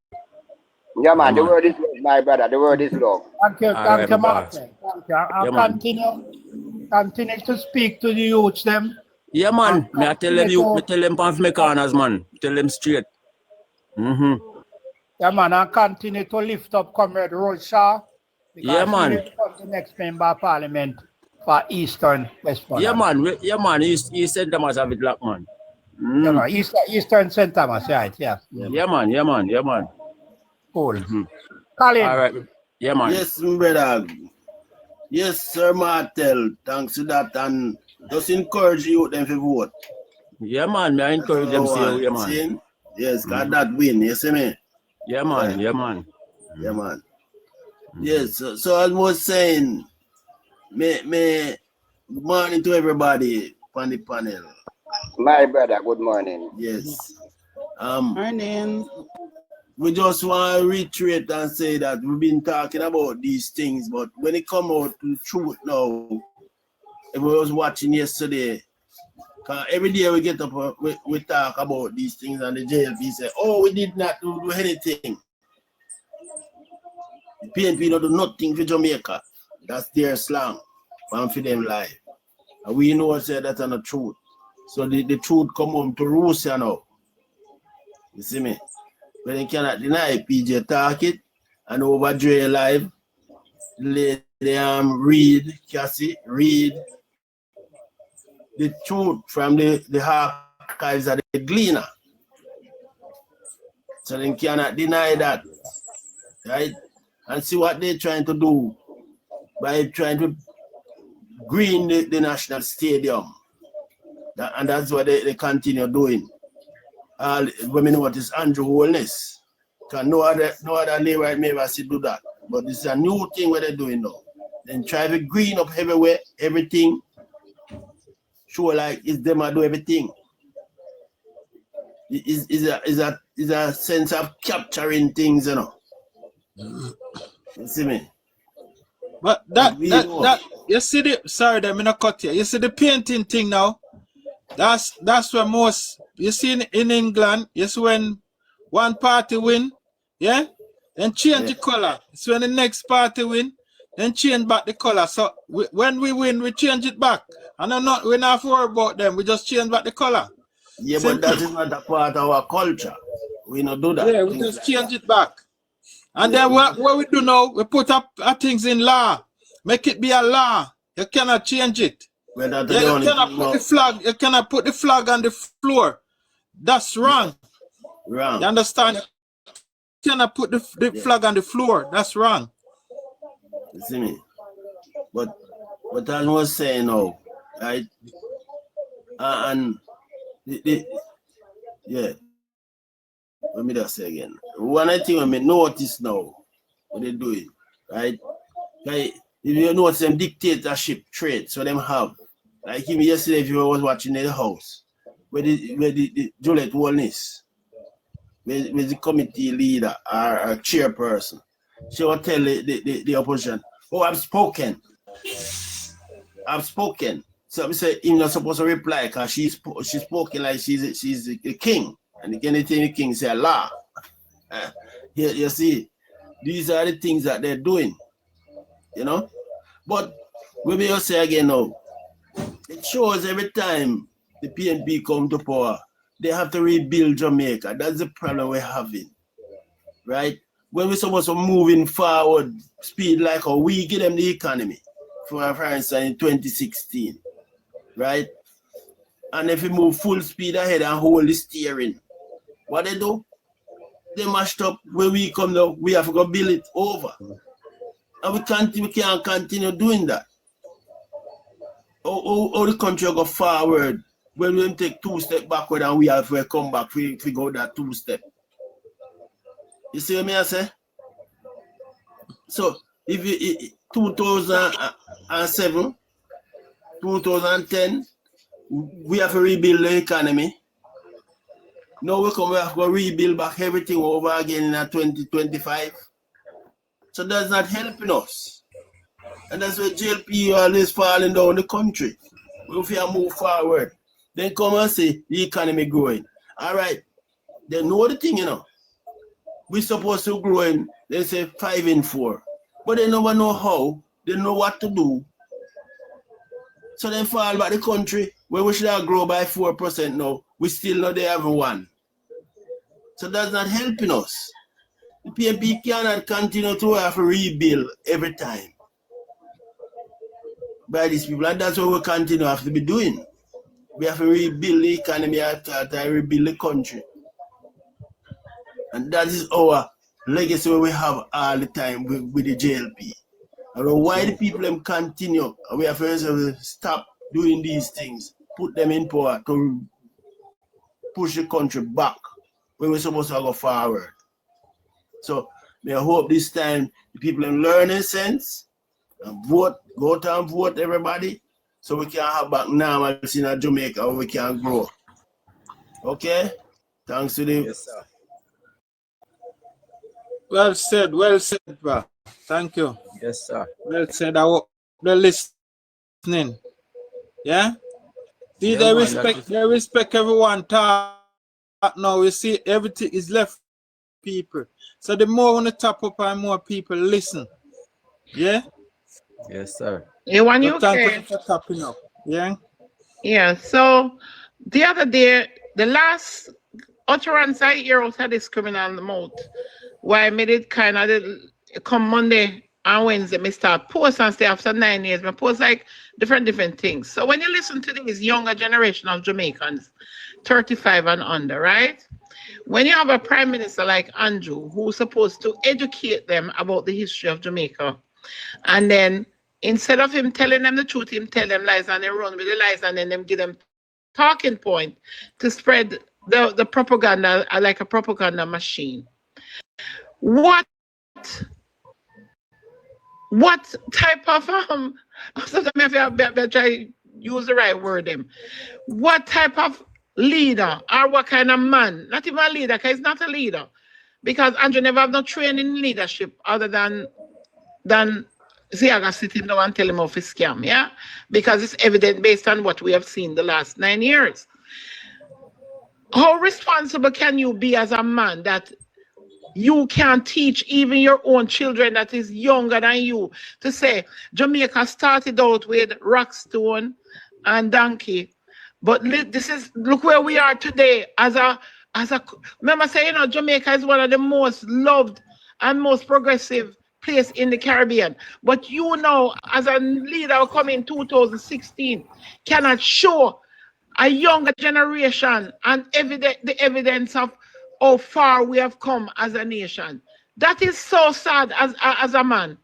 Yeah, man, the word is love, my brother. The word is love. Thank you, Alright, Martin. Thank you. I'll continue to speak to the youth them. Yeah, man. I tell them off my corners, man. Tell them straight. Yeah, man, I'll continue to lift up Comrade Rosha. Yeah, man. He will become the next member of parliament for Eastern Westmoreland. Yeah, man. He said them as a bit black man. Yeah, man. Eastern St. Thomas, right? Yeah. Yeah, man. Cool. Colin. All right. Yeah, man. Yes, brother. Yes, Sir Martel. Thanks to that, and just encourage you them to vote. Yeah, man. I encourage them stay away, man. See? Yes, got that win. You see me? Yeah, man. Yeah, man. Yeah, man. Yes. So I was saying, good morning to everybody on the panel. My brother, good morning. Yes. Morning. We just want to reiterate and say that we've been talking about these things, but when it come out to the truth now, if we was watching yesterday, cause every day we get up, we talk about these things, and the JLP say, oh, we did not do anything. The PNP don't do nothing for Jamaica. That's their slang. One for them lie. And we know say that's not the truth. So the truth come home to roost now. You see me? But they cannot deny PJ talk it and over Dre live. Read Cassie, read the truth from the archives of the Gleaner. So they cannot deny that. Right? And see what they're trying to do by trying to green the national stadium. And that's what they continue doing. When we know what is Andrew Holness. Because no other neighbor may ever see do that. But this is a new thing what they're doing now. Then try to green up everywhere, everything. Show like it's them that do everything. Is a sense of capturing things, you know. You see me? But that you see the sorry that me not cut you. You see the painting thing now. That's where most you see in England. You see when one party win, yeah, then change the color. So when the next party win, then change back the color. So when we win, we change it back. And we're not worried about them. We just change back the color. Yeah, but that is not a part of our culture. We don't do that. Yeah, we just change it back. And then what we do now, we put up things in law. Make it be a law. You cannot change it. Well, you cannot put the flag. You cannot put the flag on the floor. That's wrong. Wrong. You understand? You cannot put the flag on the floor. That's wrong. You see me? But what I was saying now, right? And yeah. Let me just say again. One thing I notice now, what they doing, right? Like, if you notice them dictatorship traits, so them have. Like even yesterday, if you was watching in the house, where the Juliet Wellness, with the committee leader or chairperson, she will tell the opposition, oh, I've spoken. So I say, you're not supposed to reply because she's spoken like she's the king. And anything the king say, law. You see, these are the things that they're doing, you know. But we may say again now, it shows every time the PNP come to power, they have to rebuild Jamaica. That's the problem we're having, right? When we're supposed to moving forward speed like how we give them the economy, for instance, in 2016, right? And if we move full speed ahead and hold the steering, what they do? They mashed up. When we come now, we have to go build it over. And we can't continue doing that. Or the country will go forward when we take 2 steps backward and we have to come back, we go that 2 step. You see what I say? So if you 2007, 2010, we have to rebuild the economy. Now we have to rebuild back everything over again in 2025. So that's not helping us. And that's why JLP always falling down the country. If you move forward, then come and say the economy growing. All right. They know the thing, you know. We're supposed to grow in, they say 5 and 4. But they never know how. They know what to do. So they fall back the country where we should have grown by 4% now. We still know they have 1. So that's not helping us. The PNP cannot continue to have to rebuild every time by these people, and that's what we continue to have to be doing. We have to rebuild the economy after rebuild the country. And that is our legacy we have all the time with the JLP. I don't know why the people them continue. And we have to stop doing these things, put them in power to push the country back when we're supposed to go forward. So I hope this time the people in learning sense and vote, go out and vote everybody, so we can have back normalcy in Jamaica and we can grow. Okay? Thanks to the... Yes, sir. Well said, bro. Thank you. Yes, sir. Well said. I hope they're listening. Yeah? See, Yeah, they respect everyone talk now. You see, everything is left people. So the more on the top up and more people listen. Yeah? Yes, sir. You want So UK? thank you for tapping up. Yeah? Yeah, so the other day, the last utterance I hear out of this criminal mouth, why I made it kind of come Monday and Wednesday, I start post and stay after 9 years, I post like different things. So when you listen to these younger generation of Jamaicans, 35 and under, right? When you have a prime minister like Andrew, who's supposed to educate them about the history of Jamaica, and then instead of him telling them the truth, him tell them lies and they run with the lies and then them give them talking point to spread the propaganda like a propaganda machine. What type of sometimes I try use the right word them. What type of leader or what kind of man? Not even a leader, because he's not a leader. Because Andrew never have no training in leadership other than Ziaga sitting down and tell him of his scam, yeah? Because it's evident based on what we have seen the last 9 years. How responsible can you be as a man that you can teach even your own children that is younger than you to say Jamaica started out with Rockstone and Donkey, but look where we are today as a remember saying, Jamaica is one of the most loved and most progressive place in the Caribbean. But you know, as a leader who come in 2016, cannot show a younger generation and the evidence of how far we have come as a nation. That is so sad as a man.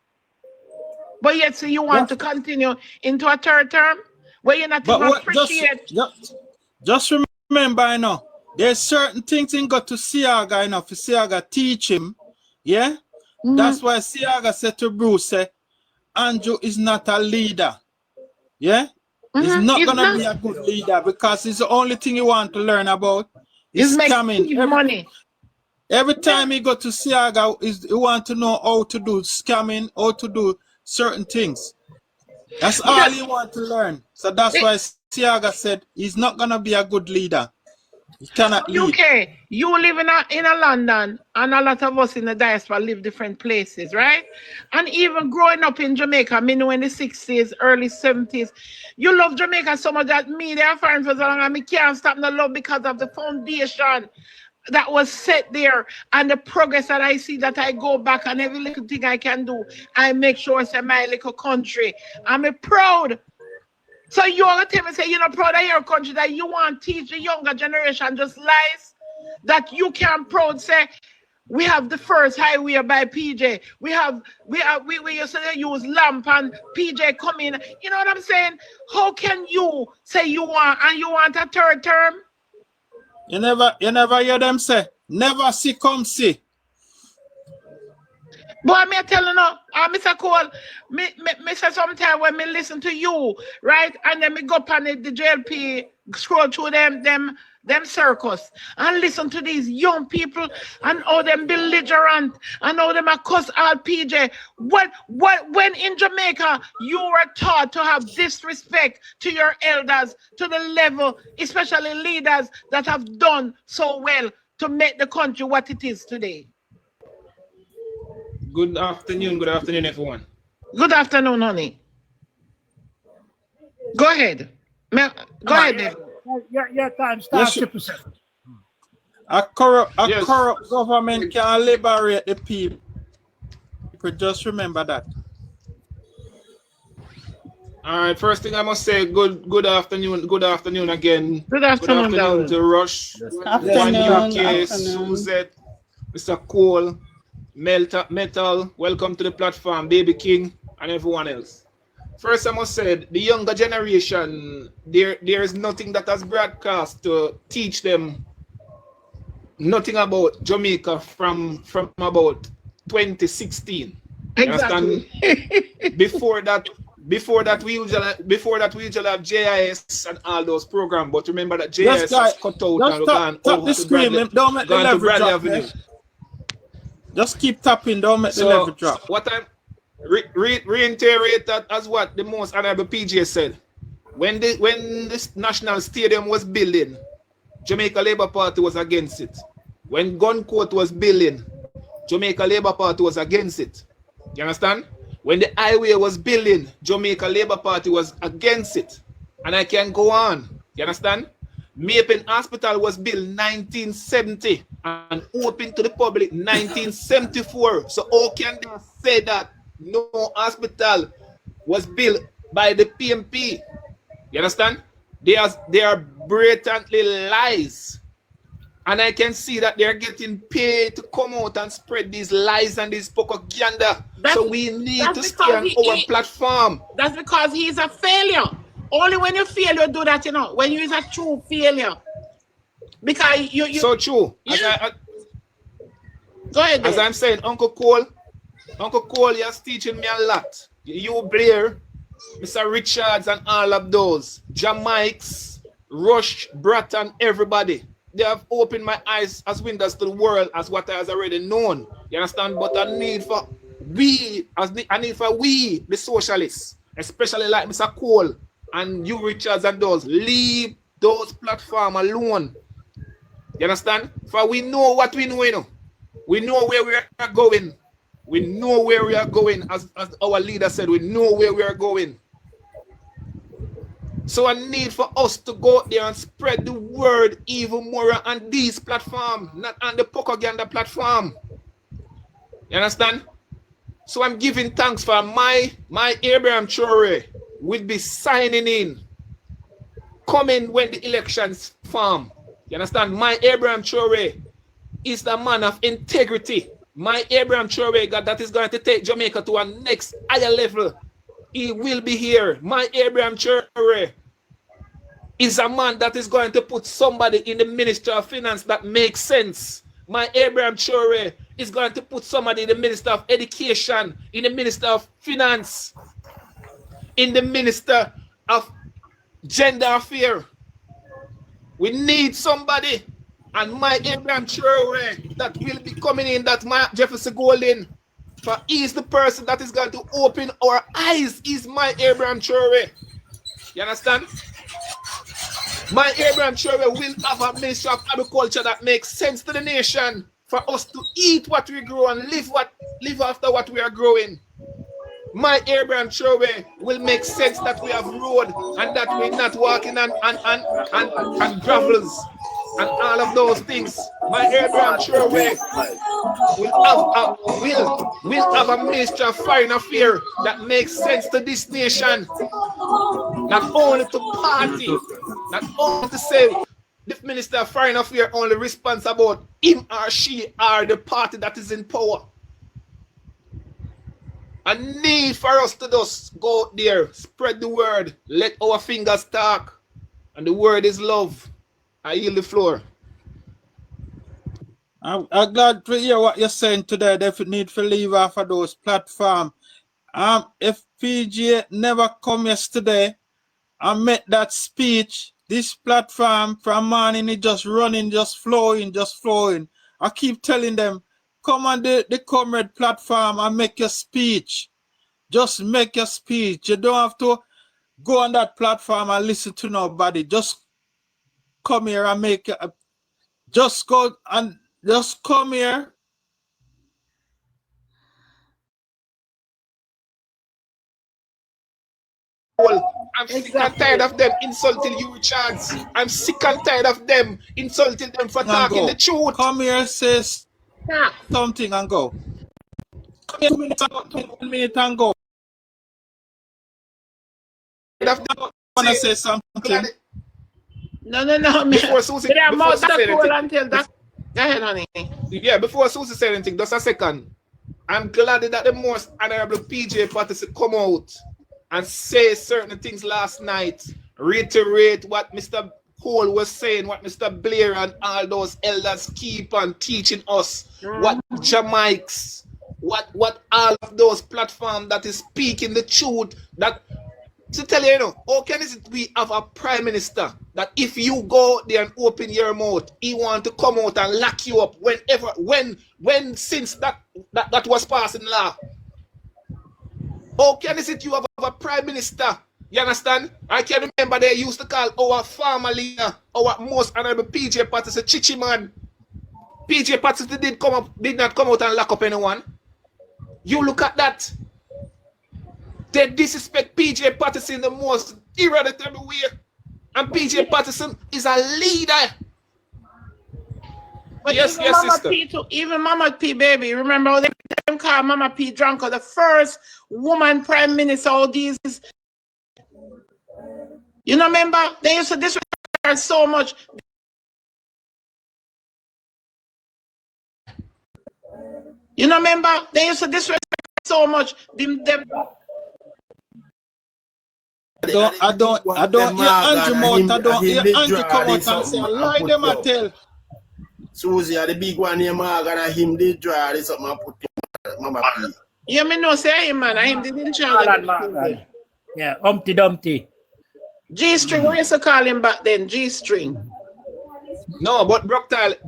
But yet, so you want to continue into a third term where you're not even appreciate. Just remember, there's certain things in got to Siaga, for Siaga teach him, yeah? Mm-hmm. That's why Siaga said to Bruce, Andrew is not a leader, yeah? Mm-hmm. He's not going to be a good leader because it's the only thing you want to learn about is scamming. Money. Every time he go to Siaga, he want to know how to do scamming, how to do certain things. That's all he want to learn. So that's why Siaga said he's not going to be a good leader. He cannot lead. UK, you live in a London, and a lot of us in the diaspora live different places, right? And even growing up in Jamaica, I know in the 60s, early 70s, you love Jamaica so much that me, they are friends for so long, and me can't stop the love because of the foundation that was set there and the progress that I see, that I go back and every little thing I can do, I make sure it's my little country. I'm proud. So you're going to tell me, say you're not proud of your country, that you want to teach the younger generation just lies, that you can proud say, we have the first highway by PJ. We used to use lamp and PJ come in. You know what I'm saying? How can you say you want a third term? You never hear them say, never see come see. Boy, me telling you, Mr. Cole, me say sometime when me listen to you, right, and then me go up on the JLP, scroll through them circus, and listen to these young people, and all them belligerent, and all them cuss all PJ. When in Jamaica you were taught to have disrespect to your elders, to the level, especially leaders that have done so well to make the country what it is today? Good afternoon, everyone. Good afternoon, honey. Go ahead. Go ahead, David. Your time starts 2%. A corrupt government can liberate the people. Just remember that. All right, first thing I must say, good afternoon again. Good afternoon to Rush, Suzette, Mr. Cole, Metal, welcome to the platform, Baby King, and everyone else. First, I must say, the younger generation, there is nothing that has broadcast to teach them nothing about Jamaica from about 2016. Exactly. Before that we usually have JIS and all those programs. But remember that JIS has cut out and gone over the to screen. Bradley, Don't make the gone to level Bradley drop. Avenue. Just keep tapping. Don't make the level drop. What I reiterate that as what the most honorable PJ said. When this national stadium was building, Jamaica Labour Party was against it. When Gun Court was building, Jamaica Labour Party was against it. You understand? When the highway was building, Jamaica Labour Party was against it. And I can go on. You understand? Mapen Hospital was built 1970 and opened to the public 1974. So how can they say that no hospital was built by the PNP? You understand? They are blatantly lies. And I can see that they're getting paid to come out and spread these lies and this propaganda. So we need to stay on our platform. That's because he's a failure. Only when you fail, you do that, you know. When you're a true failure. Because you so true. Yeah. Go ahead. As I'm saying, Uncle Cole, you're teaching me a lot. You, Blair, Mr. Richards, and all of those. Jamaics, Rush, Bratton, everybody. They have opened my eyes as windows to the world as what I has already known. You understand? But I need for we, the socialists, especially like Mr. Cole and you, Richards, and those, leave those platforms alone. You understand? For we know what we know, you know. We know where we are going. We know where we are going. As our leader said, we know where we are going. So I need for us to go there and spread the word even more on these platforms, not on the propaganda platform. You understand? So I'm giving thanks for my Abraham Traore will be signing in, coming when the elections form. You understand? My Abraham Traore is the man of integrity. My Abraham Traore that is going to take Jamaica to a next higher level. He will be here. My Abraham Traore is a man that is going to put somebody in the Minister of Finance that makes sense. My Abraham Traore is going to put somebody in the Minister of Education, in the Minister of Finance, in the Minister of Gender Affairs. We need somebody. And my Abraham Traore that will be coming in, that my Jefferson Golden, for he's the person that is going to open our eyes. Is my Abraham Traore. You understand? My Abraham Traore will have a Ministry of Agriculture that makes sense to the nation for us to eat what we grow and live after what we are growing. My Abraham Traore will make sense that we have road and that we're not walking on gravels and all of those things. My Abraham Traore will have a Ministry of Foreign Affairs that makes sense to this nation. Not only to party, not only to say the Minister of Foreign Affairs only responsible about him or she or the party that is in power. A need for us to just go out there, spread the word, let our fingers talk, and the word is love. I yield the floor. I'm glad to hear what you're saying today. They need to leave off of those platforms. If PJ never come yesterday and make that speech, this platform from morning is just running, just flowing. I keep telling them, come on the comrade platform and make your speech. Just make your speech. You don't have to go on that platform and listen to nobody. Just come here and make it. Just go and just come here. I'm sick and tired of them insulting you, Richards. I'm sick and tired of them insulting them for talking the truth. Come here, say something and go. Come here 2 minutes and go. I want to say something. No. Before Susie said anything. Go ahead, honey. Yeah, before Susie said anything, just a second. I'm glad that the most honorable PJ Patterson come out and say certain things last night, reiterate what Mr. Cole was saying, what Mr. Blair and all those elders keep on teaching us, what Jamaics, what all of those platforms that is speaking the truth, that to tell you, how can is it we have a prime minister that if you go there and open your mouth, he want to come out and lock you up when since that was passing law? How can is it you have a prime minister? You understand? I can remember they used to call our farmer leader, our most honorable PJ Patterson, Chichi man. PJ Patterson did not come out and lock up anyone. You look at that. They disrespect PJ Patterson in the most irritating way. And PJ Patterson is a leader. But yes, even yes, Mama sister. P too, even Mama P, baby. Remember how they call Mama P drunk, the first woman prime minister, all these. You know, remember? They used to disrespect her so much. You know, remember? They used to disrespect her so much. I don't hear Andrew Mount, I don't hear Andrew come out and say, lie them I tell. Susie, the big one here, and him did draw this up and put him Mama P. Yeah, me know say him, man. Him didn't charge. Yeah, Humpty Dumpty. G-string, we used to call him back then, G-string. No, but Brooktile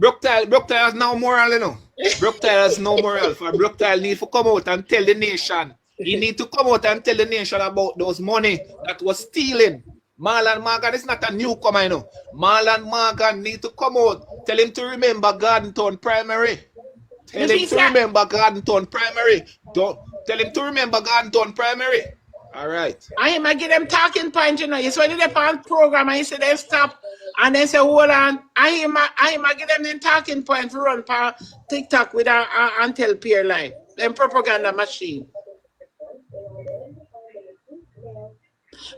has no moral, you know. Brooktile has no moral. For Brooktile need to come out and tell the nation. He need to come out and tell the nation about those money that was stealing. Marlon Morgan is not a newcomer, you know. Marlon Morgan need to come out. Tell him to remember Garden Town Primary. Tell him to remember Garden Town Primary. Don't tell him to remember Garden Town Primary. All right. I give them talking point, you know. It's when they on program and he said they stop and they say, hold on. I give them the talking point to run for TikTok with and tell peer life. Them propaganda machine.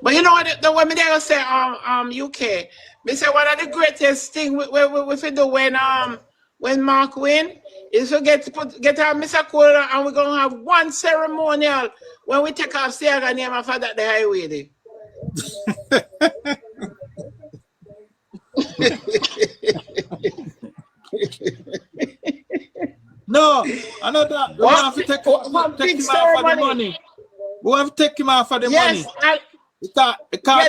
But you know what the women they say UK, they say one of the greatest thing we do when Mark win is to get our Mr. Cole and we're gonna have one ceremonial when we take off Siaga name after that the highway there. No, I know that. We have to take him off for the money. We have to take him off for the money. Because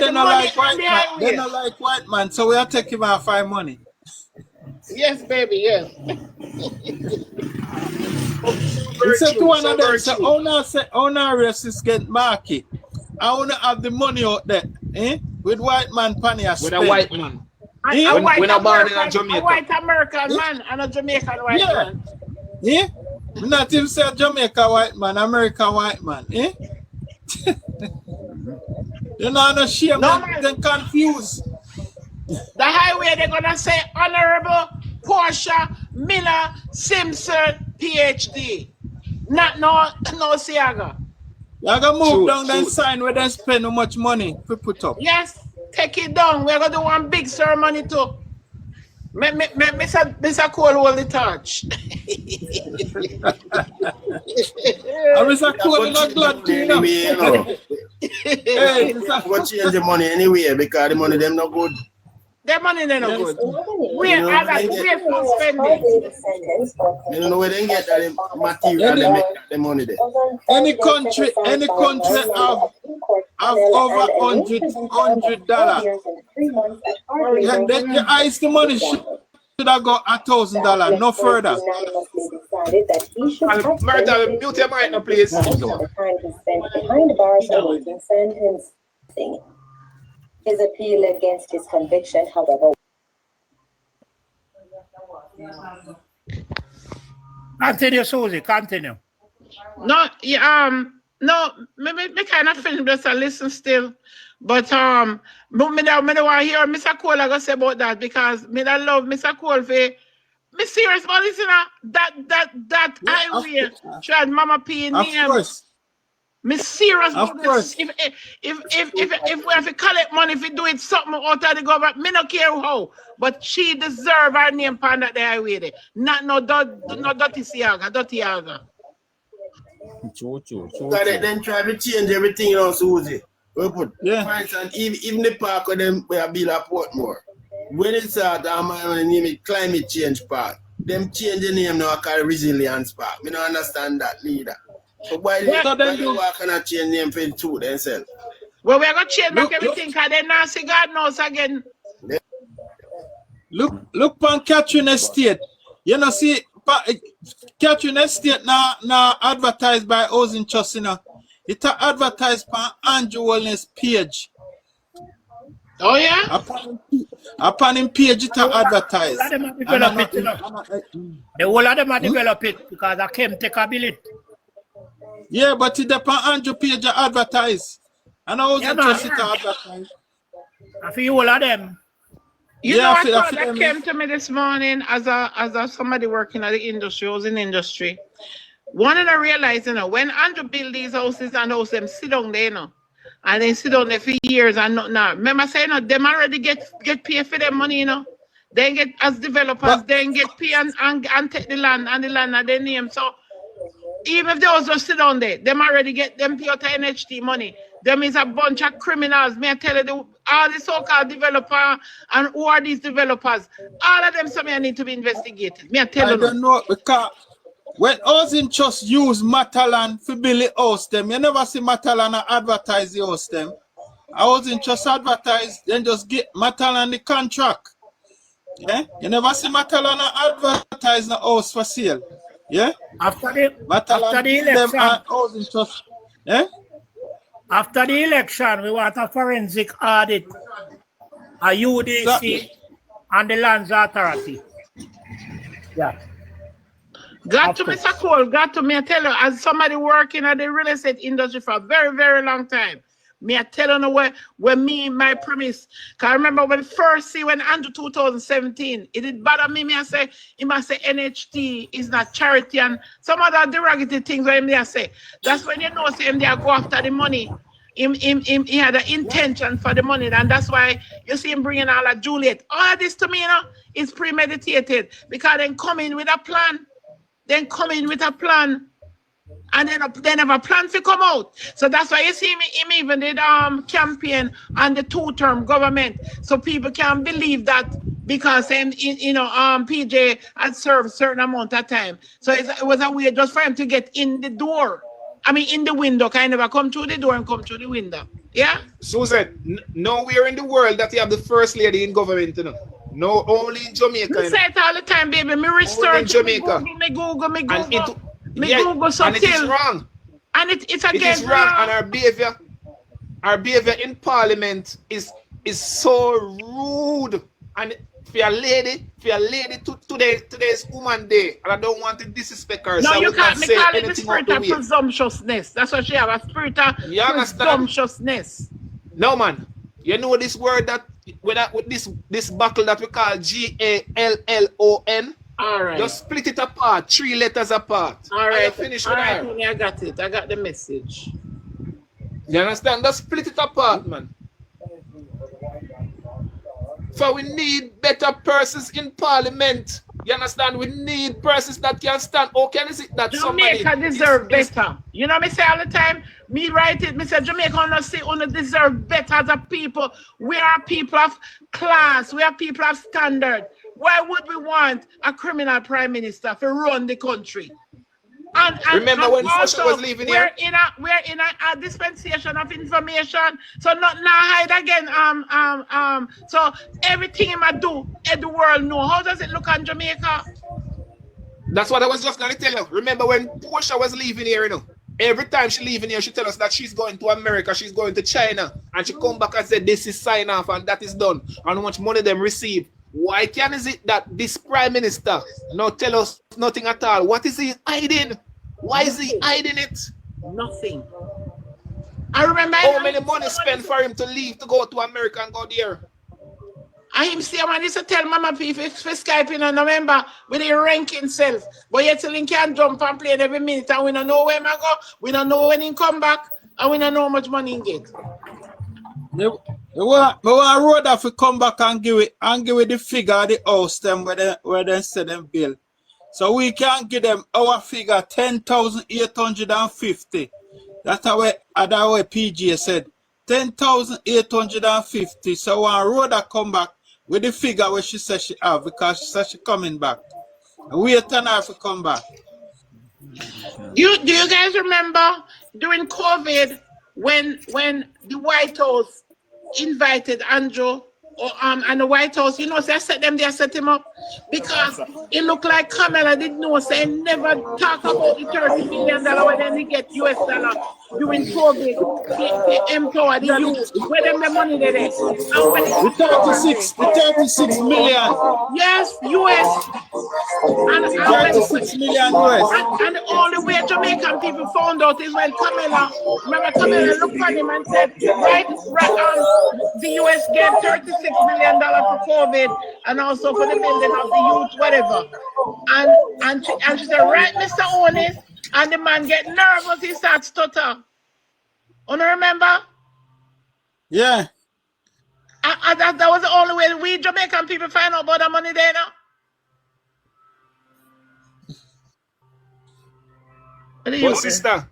they don't like white man. They don't like white man, so we have to take him off for money. Yes, baby, yes. He said to one of them, say, owner racist get market. I want to have the money out there, with white man panny a with a white man. When a born in Jamaica. A white American man and a Jamaican white man. Yeah? Not even say Jamaica white man, American white man, You're not ashamed, they're confused. The highway, they're going to say Honorable Portia Miller Simpson, PhD. Not no Siaga. You're going to move down and sign where they spend how much money to put up. Yes, take it down. We're going to do one big ceremony too. Mr. Cole hold the torch. Mr. Cole is not glad to you know. Hey, go change the money anyway because the money them not good. Their money they not good. We're for spending. You don't know where they get that material they make the money there. Any country have over $100. Yeah, then the ice the money should have got $1,000, no further. Murder, mute your mic now, please. His appeal against his conviction, however. Continue, Susie, continue. No, me kind of finish this and listen still. But me don't want to hear Mr. Cole I say about that because me that love Mr. Cole for me serious about this, you know, that highway tried Mama P in name. Me serious about this. If we have to collect money, if we do it something out of the government, me no care how. But she deserve her name on that highway there. Not no dirty Siaga, dirty Siaga. True. Because they then try to change everything, you know, Susie. We put, for instance, even the park where them we build a Portmore. When it started, I'm going to name it Climate Change Park. Them change the name now called Resilience Park. I don't understand that, leader. So why they walk and change name for it too themselves? Well, we're going to change back everything because they now see God knows again. Look on Catherine Estate. You know, see, Catherine Estate now advertised by Housing Trust, you know. It advertised on Andrew Wellness page. Oh, yeah? Upon him page, it advertised. The whole of them are develop it because I came take a bill. Yeah, but it upon Andrew page advertised. And I wasn't trust it advertised. I feel all of them. You know, I thought that came to me this morning as a somebody working at the industry, was in industry. One and I realized, you know, when Andrew build these houses and house them sit down there, you know, and they sit down there for years and not now. Remember saying, you know, them already get paid for their money, you know. They get as developers, they get paid and take the land and at their name. So even if they also sit down there, them already get them pay out NHT money. Them is a bunch of criminals. May I tell you, all the so-called developers and who are these developers? All of them, some need to be investigated. May I tell you? I don't know, because when Housing Trust use Matalan for build the house them, you never see Matalan advertise the house them. Housing Trust advertise, then just get Matalan the contract. Yeah? You never see Matalan advertise the house for sale. Yeah? After the election, Housing Trust. Yeah? After the election, we want a forensic audit, a UDC, and the Lands Authority. Yeah. Got to Mr. Cole, got to me, I tell you, as somebody working at the real estate industry for a very, very long time, me I tell you where me, my premise. Because I remember when first see when Andrew 2017, it did bother me, I say NHT is not charity and some other derogatory things where I say. That's when you know say him they go after the money. He had an intention for the money, and that's why you see him bringing all of Juliet. All of this to me, you know, is premeditated because then come in with a plan. And then have a plan to come out. So that's why you see him even did campaign on the two-term government. So people can believe that because PJ had served a certain amount of time. So it was a way just for him to get in the door. I mean in the window, kind of come through the door and come through the window. Yeah? Susan, nowhere in the world that you have the first lady in government, you know. No, only in Jamaica. You say it all the time, baby. Me research, me Google. Google something. And it is wrong. And it's again. It is wrong. And our behavior in Parliament is so rude. And for a lady today's Woman Day, and I don't want to disrespect her. No, so you can't. Me call it the spirit of way. presumptuousness. That's what she have, a spirit of presumptuousness. No, man. You know this word that with this buckle that we call GALLON. All right. Just split it apart, 3 letters apart. All right. Finish with that. I got it. I got the message. You understand? Just split it apart, man. So we need better persons in Parliament. You understand? We need persons that can stand. Or can is it that Jamaica deserve better? You know me say all the time. Me write it. Me say Jamaica deserve better as a people. We are people of class. We are people of standard. Why would we want a criminal prime minister to run the country? And remember when Fiscal was leaving here? We're in a dispensation of information, so not now hide again. So everything I do, the world know. How does it look on Jamaica? That's what I was just gonna tell you. Remember when Portia was leaving here, you know? Every time she leaving here, she tell us that she's going to America, she's going to China, and she come back and said this is sign off and that is done. And how much money them receive. Why can't is it that this prime minister not tell us nothing at all? What is he hiding? Why is he hiding it? Nothing. I remember how many money spent for him to leave to go to America and go there. I him say man used to tell Mama P for Skype in November with the ranking self. But yet till he can jump and play every minute and we don't know where he go, we don't know when he come back, and we don't know how much money he get. We want road if we come back and give it the figure of the house them where they say them bill. So we can give them our figure 10,850. That's how PG said. 10,850. So when Rhoda come back with the figure where she said she have, because she said she coming back. Wait on her to come back. Do you guys remember during COVID when the White House invited Andrew and the White House, you know, they set him up because it looked like Kamala didn't know, say never talk about the $30 million when then they get US dollar during COVID. They empower the youth. Where them the money they there? The 36 million. Yes, US. And 36 million US. And the only way Jamaican people found out is when Kamala looked at him and said, the US gave $36 million for COVID and also for the building of the youth, whatever. And she said, right, Mr. Onis, and the man get nervous, he starts stutter. You remember? Yeah. And that was the only way we Jamaican people find out about the money there now. But sister,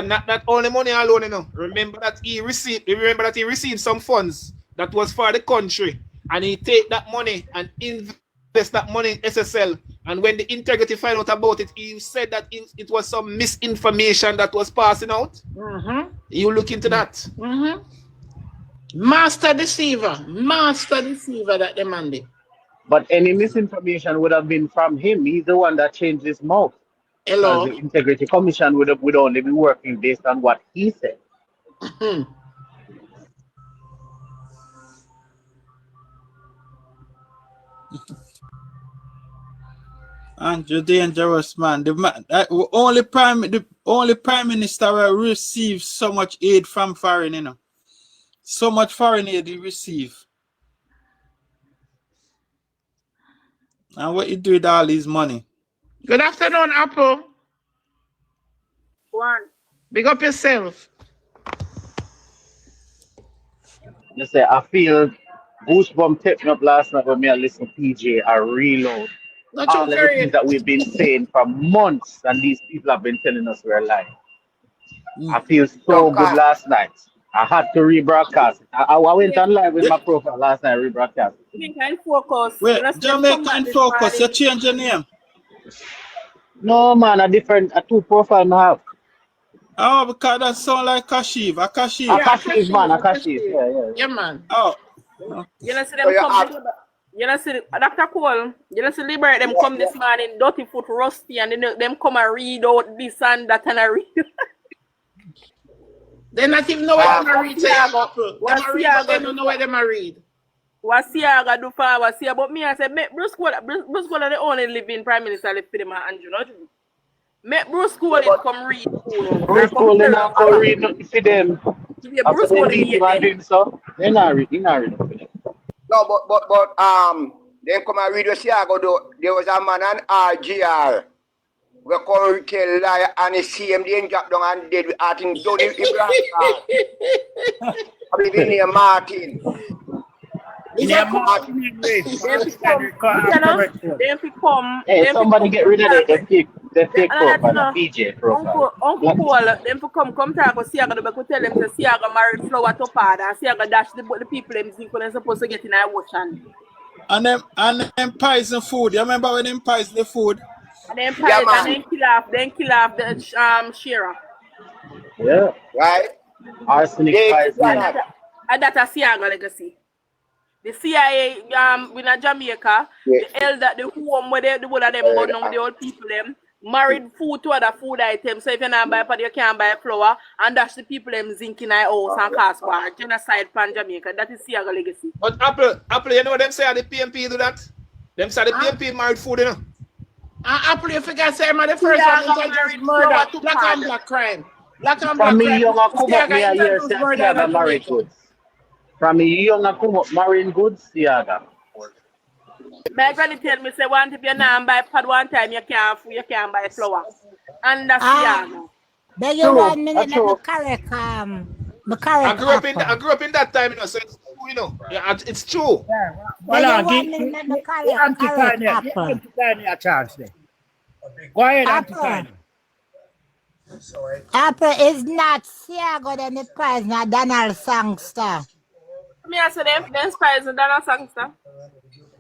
not that only money alone, you know. Remember that he received some funds that was for the country, and he take that money and invest that money in SSL. And when the integrity found out about it, he said that it was some misinformation that was passing out. You look into that. Master deceiver that demanded. But any misinformation would have been from him. He's the one that changed his mouth. Hello. The Integrity Commission would only be working based on what he said. Andrew dangerous man. The only prime minister will receive so much aid from foreign, you know. So much foreign aid he receive. And what you do with all his money? Good afternoon, Apple. One. Big up yourself. You say, I feel Goosebump taking up last night when me and listen to PJ are reload. All the things that we've been saying for months and these people have been telling us we're lying. I feel so good last night. I had to rebroadcast. I went on live with my profile last night, rebroadcast. Jamaican Focus. Wait, Jamaican Focus, you change your name? No, man, a two profile I have. Oh, because that sound like Kashiv. Kashiv, man. Yeah. Yeah, man. Oh. You know, see them come. You know, see Dr. Cole. You know, see Liberate them come this morning, dirty foot, rusty, and then them come and read out this and that and I read. They not even know what they read. They don't know what they read. What Siaga do for our Sia? But me, I said, make Bruce Cole the only living prime minister left for them and Andrew, not you. Make Bruce Cole come read. Bruce Cole not come read nothing for them. Yeah, Bruce Cole doing so. They not read nothing for them. No, but then come and read the Siaga do. There was a man an RGR. We call kill liar and he see him then drop down and dead with acting done in Ibrahim. I believe in Martin. Hey, somebody get rid of the fake profile, PJ profile. Uncle Paul, them for come talk with Siaga, but could tell them that Siaga married flower to father and Siaga dash the people them think when they're supposed to get in our ocean. And them poison food. You remember when them poison the food? And then kill off the Shira. Yeah. Right? Arsenic poisoning. And that's a Siaga legacy. The CIA in Jamaica, the elder, the home where they would have them burn down the old people them, married food to other food items. So if you not buy pad, you can't buy flour, and that's the people them zinc in our house and cast war. Genocide pan Jamaica. That is Siaga legacy. But Apple, you know what them say the PNP do that? Them say the PNP married food, you know. Apple, you forget say man the first one to just murder to black and black crime. Black and black crime. From me young come up me a year since Siaga married goods. From me young come up marrying goods, Siaga. My granny tell me say want if you not buy pad one time you can't buy flour. And that's Siaga. Then you want me to correct I grew up in that time, you know, so it's true, you know. Yeah, it's true. Well, give me a chance there. Go ahead, Apple. Apple is not Siago than the price, not Donald Sangster. Me I say them price and Donald Sangster.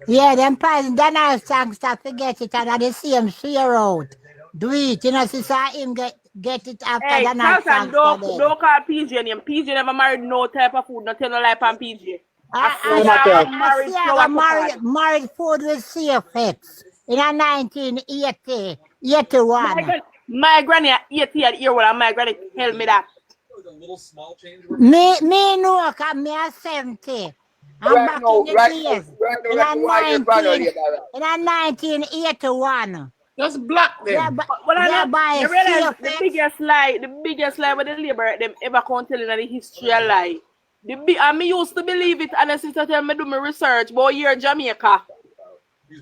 Yeah, them price Donald Sangster forget it and the same share out. Do it, you know, since him get it after Hey, Donald Charlton, Sangster. don't call PJ name. PJ never married no type of food, not tell no lie on PJ. I married food with CFX in a 1980, 81. My granny at 80 at year old and my granny tell me that. Me know, cause me a 70. I'm back in the days. In a 1981. Just block them. You realize the biggest lie with the labor them ever come telling in the history of lie. And me used to believe it, and I sister tell me do my research about year Jamaica.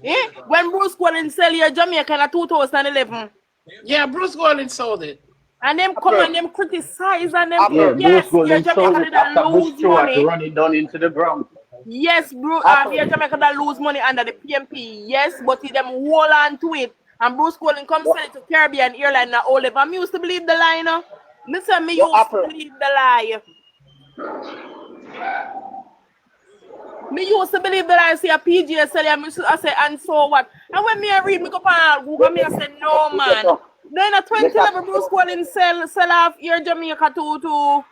Eh? When Bruce Collins sell year Jamaica in 2011. Yeah, Bruce Collins sold it. And them come and them criticize and them Bruce Collins sold it after Bush lose Stewart money. run it down into the ground. Yes, Bruce Jamaica that lose money under the PNP. Yes, but them hold on to it. And Bruce Collins come sell it to Caribbean Airline and all of them. I used to believe the lie, no? Listen, me used to believe the lie. Me used to believe that I see a PG sell it, I say, and so what? And when me read, me go on Google, me I say, no man. Then a 2011 Bruce Collins sell off Air Jamaica to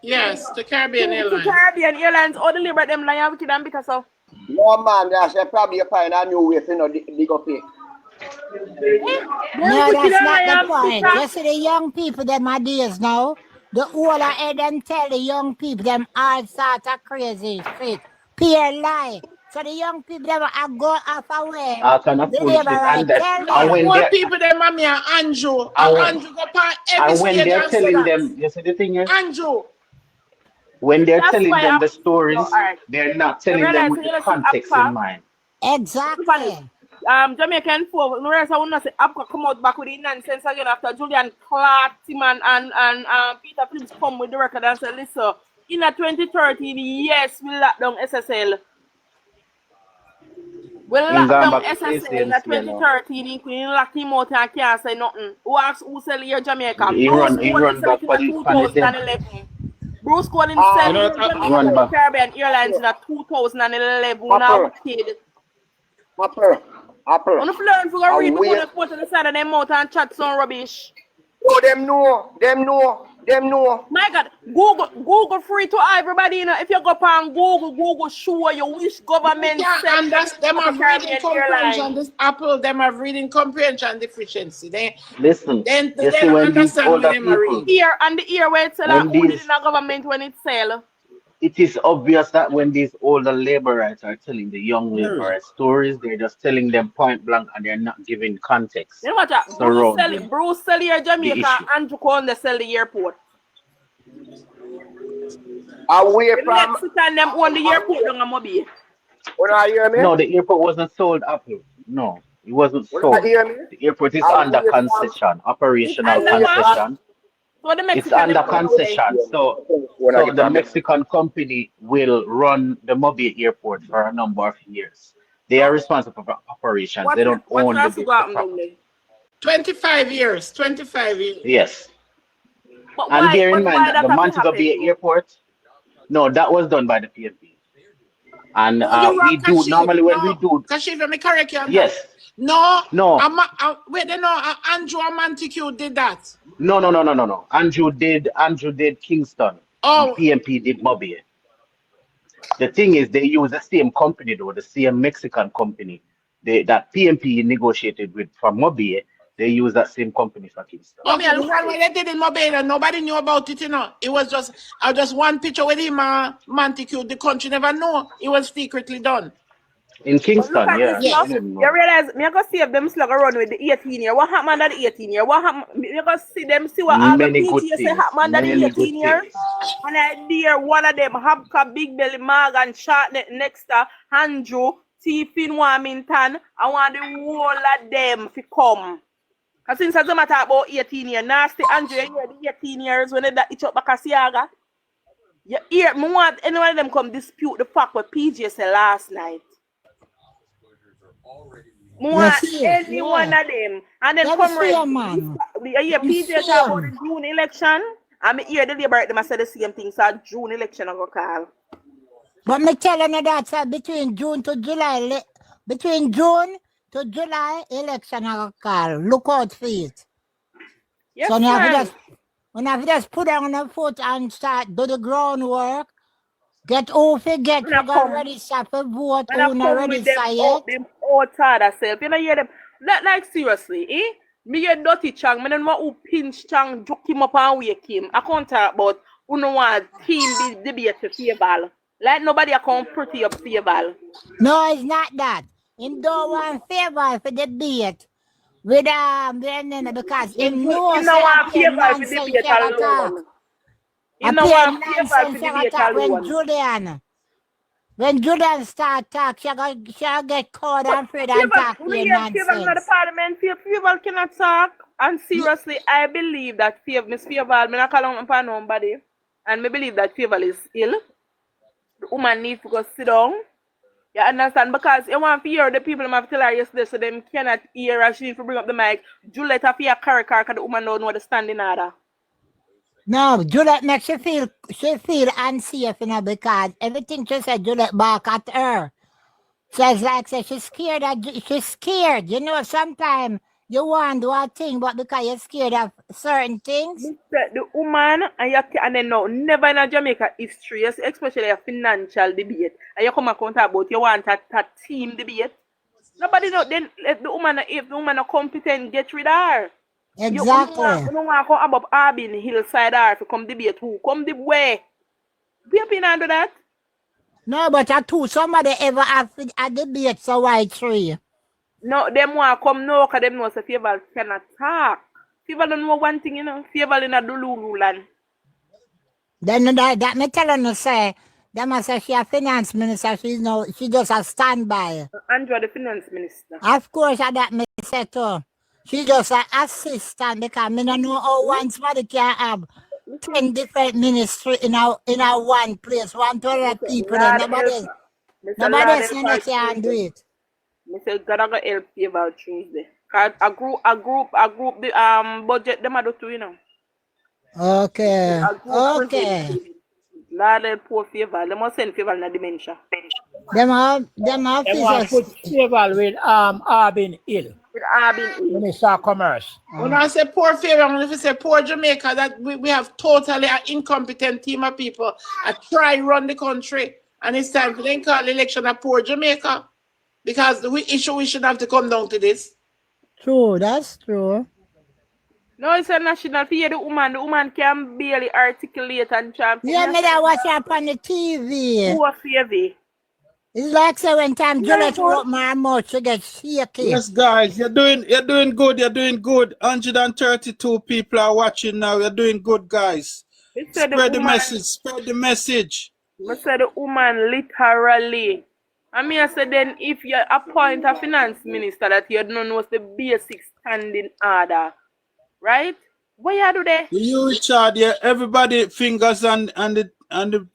yes, to Caribbean Airlines. To Caribbean Airlines, all the liberate them lie wicked and bitter so. No man, that's probably find a new way to dig up it. No, that's not the point. You see the young people, them ideas now. The older head them tell the young people them all sort of crazy shit. Peer lie. So the young people them go off away. The more people them are me and Andrew. Andrew go part every and when they're telling them, you see the thing is, Andrew. when they're telling them the stories, they're not telling them with the context in mind. Exactly. Jamaican folk, no rest I want to say Apple come out back with the nonsense again after Julian Clark, Timan and Peter Phillips come with the record and say, listen, in 2013, yes, we lock down SSL. We lock down SSL in 2013, including lock him out and can't say nothing. Who asked who sell here Jamaica? He run back for the 2011. Bruce Collins said Jamaica Caribbean Airlines in 2011 now kid. Apple. On the floor, if you go read the one put on the side of them mouth and chat some rubbish. Oh, them know. My God, Google free to everybody. You know, if you go on Google show you which government and that's them are reading comprehension. This Apple, them are reading comprehension deficiency. Listen. Then when these older people here and the ear where it sell who did in the government when it sell. It is obvious that when these older laborites are telling the young laborites stories, they're just telling them point blank and they're not giving context. You know what? Bruce sell here Jamaica and Andrew sell the airport. Away from Mexican them own the airport down on Mobile. No, the airport wasn't sold, Apple. No, it wasn't sold. The airport is under concession, operational concession. So it's under concession. So the Mexican company will run the Mobile airport for a number of years. They are responsible for operations. They don't own the property. 25 years. 25 years. Yes. And bear in mind that the Montego Bay Airport, no, that was done by the PNP. And we do normally when we do. Kashifa, let me correct you on yes. That. No. Wait, Andrew and Montague did that. No. Andrew did Kingston. Oh. PNP did Mobile. The thing is, they use the same company though, the same Mexican company. That PNP negotiated with from Mobile. They use that same company for Kingston. The one where they did in Mobile, and nobody knew about it, you know. It was just one picture with him, Montague. The country never know. It was secretly done. In Kingston, yeah. You realize, me go see if them slug run with the 18 year. What happened at the 18 year? What happened? Me go see them see what all the PG say happened at the 18 year. And I dear one of them have Big Belly Morgan shot next to Andrew, T. Finn Warmington. I want the whole of them to come. Because since I don't matter about 18 years, nasty Andrew, you hear the 18 years when they itch up back a Siaga. You hear, I want any one of them come dispute the fact what PG said last night. More any one of them. And then comrade, man. yeah, PJ talk about the June election. And I hear the Labour them say the same thing. So June election I go call. But me telling you that between June to July, election I go call. Look out for it. Yes, so when I just put on the foot and start do the groundwork. Get off it, get ready, start to vote. When I come with them outside self, you know, hear them. Like seriously, eh? Me hear dirty Chang, me don't want who pinch Chang, joke him up and wake him. I can't talk about who no want team debate for favor. Like nobody can pretty up favor. No, it's not that. Him don't want favor for debate with because him knows no want favor for debate alone. You know what? When Julian start talk, she'll get caught and afraid and talk nonsense. The parliament, Favor cannot talk. And seriously, I believe that Miss Favor, I'm not calling upon nobody, and I believe that Favor is ill. The woman needs to go sit down. You understand? Because you want to hear the people have tell her yesterday, so them cannot hear her. She needs to bring up the mic. Juliet have to carry because the woman don't know the standing order. No, Juliet makes she feel unsafe, you know, because everything she said, Juliet back at her. So it's like she's scared. She's scared. You know, sometimes you want to do a thing, but because you're scared of certain things. The woman, and then no, never in a Jamaica history, especially a financial debate, and you come and talk about you want a team debate. Nobody know, then if the woman is competent, get rid of her. Exactly. You don't want to come up Arbin hillside or to come debate who? Come the way. We have been under that. No, but somebody ever have a debate so why tree? No, them want to come now because them know say Favor cannot talk. Favor don't know one thing, you know. Favor in a Dululu land. Then that me telling you say, them must say she a finance minister, she just a standby. Andrew the finance minister. Of course, that me say too. She just an assistant because I don't know how one somebody can have 10 different ministry in a one place, 100 people. Nobody else can do it. Mr. God go help Favor Tuesday. Cause a group the budget them do too, you know. Okay. Lord help poor Favor. They must send Favor in a dementia. Them want put Favor with Arbin ill. Minister of Commerce. When I say poor Favor, I'm going to say poor Jamaica, that we have totally an incompetent team of people that try run the country, and it's time for them call the election a poor Jamaica, because we shouldn't have to come down to this. True, that's true. No, it's a national fear. The woman can barely articulate and try. Yeah, me that watch up on the TV. Poor Favor. It's like so when time Juliet open my mouth, she gets shaky. Yes, guys, you're doing good. You're doing good. 132 people are watching now. You're doing good, guys. Spread the message. Spread the message. I said the woman literally. I mean, I said then if you appoint a finance minister that you don't know what's the basic standing order, right? What you do there? You, Richard, yeah, everybody fingers on the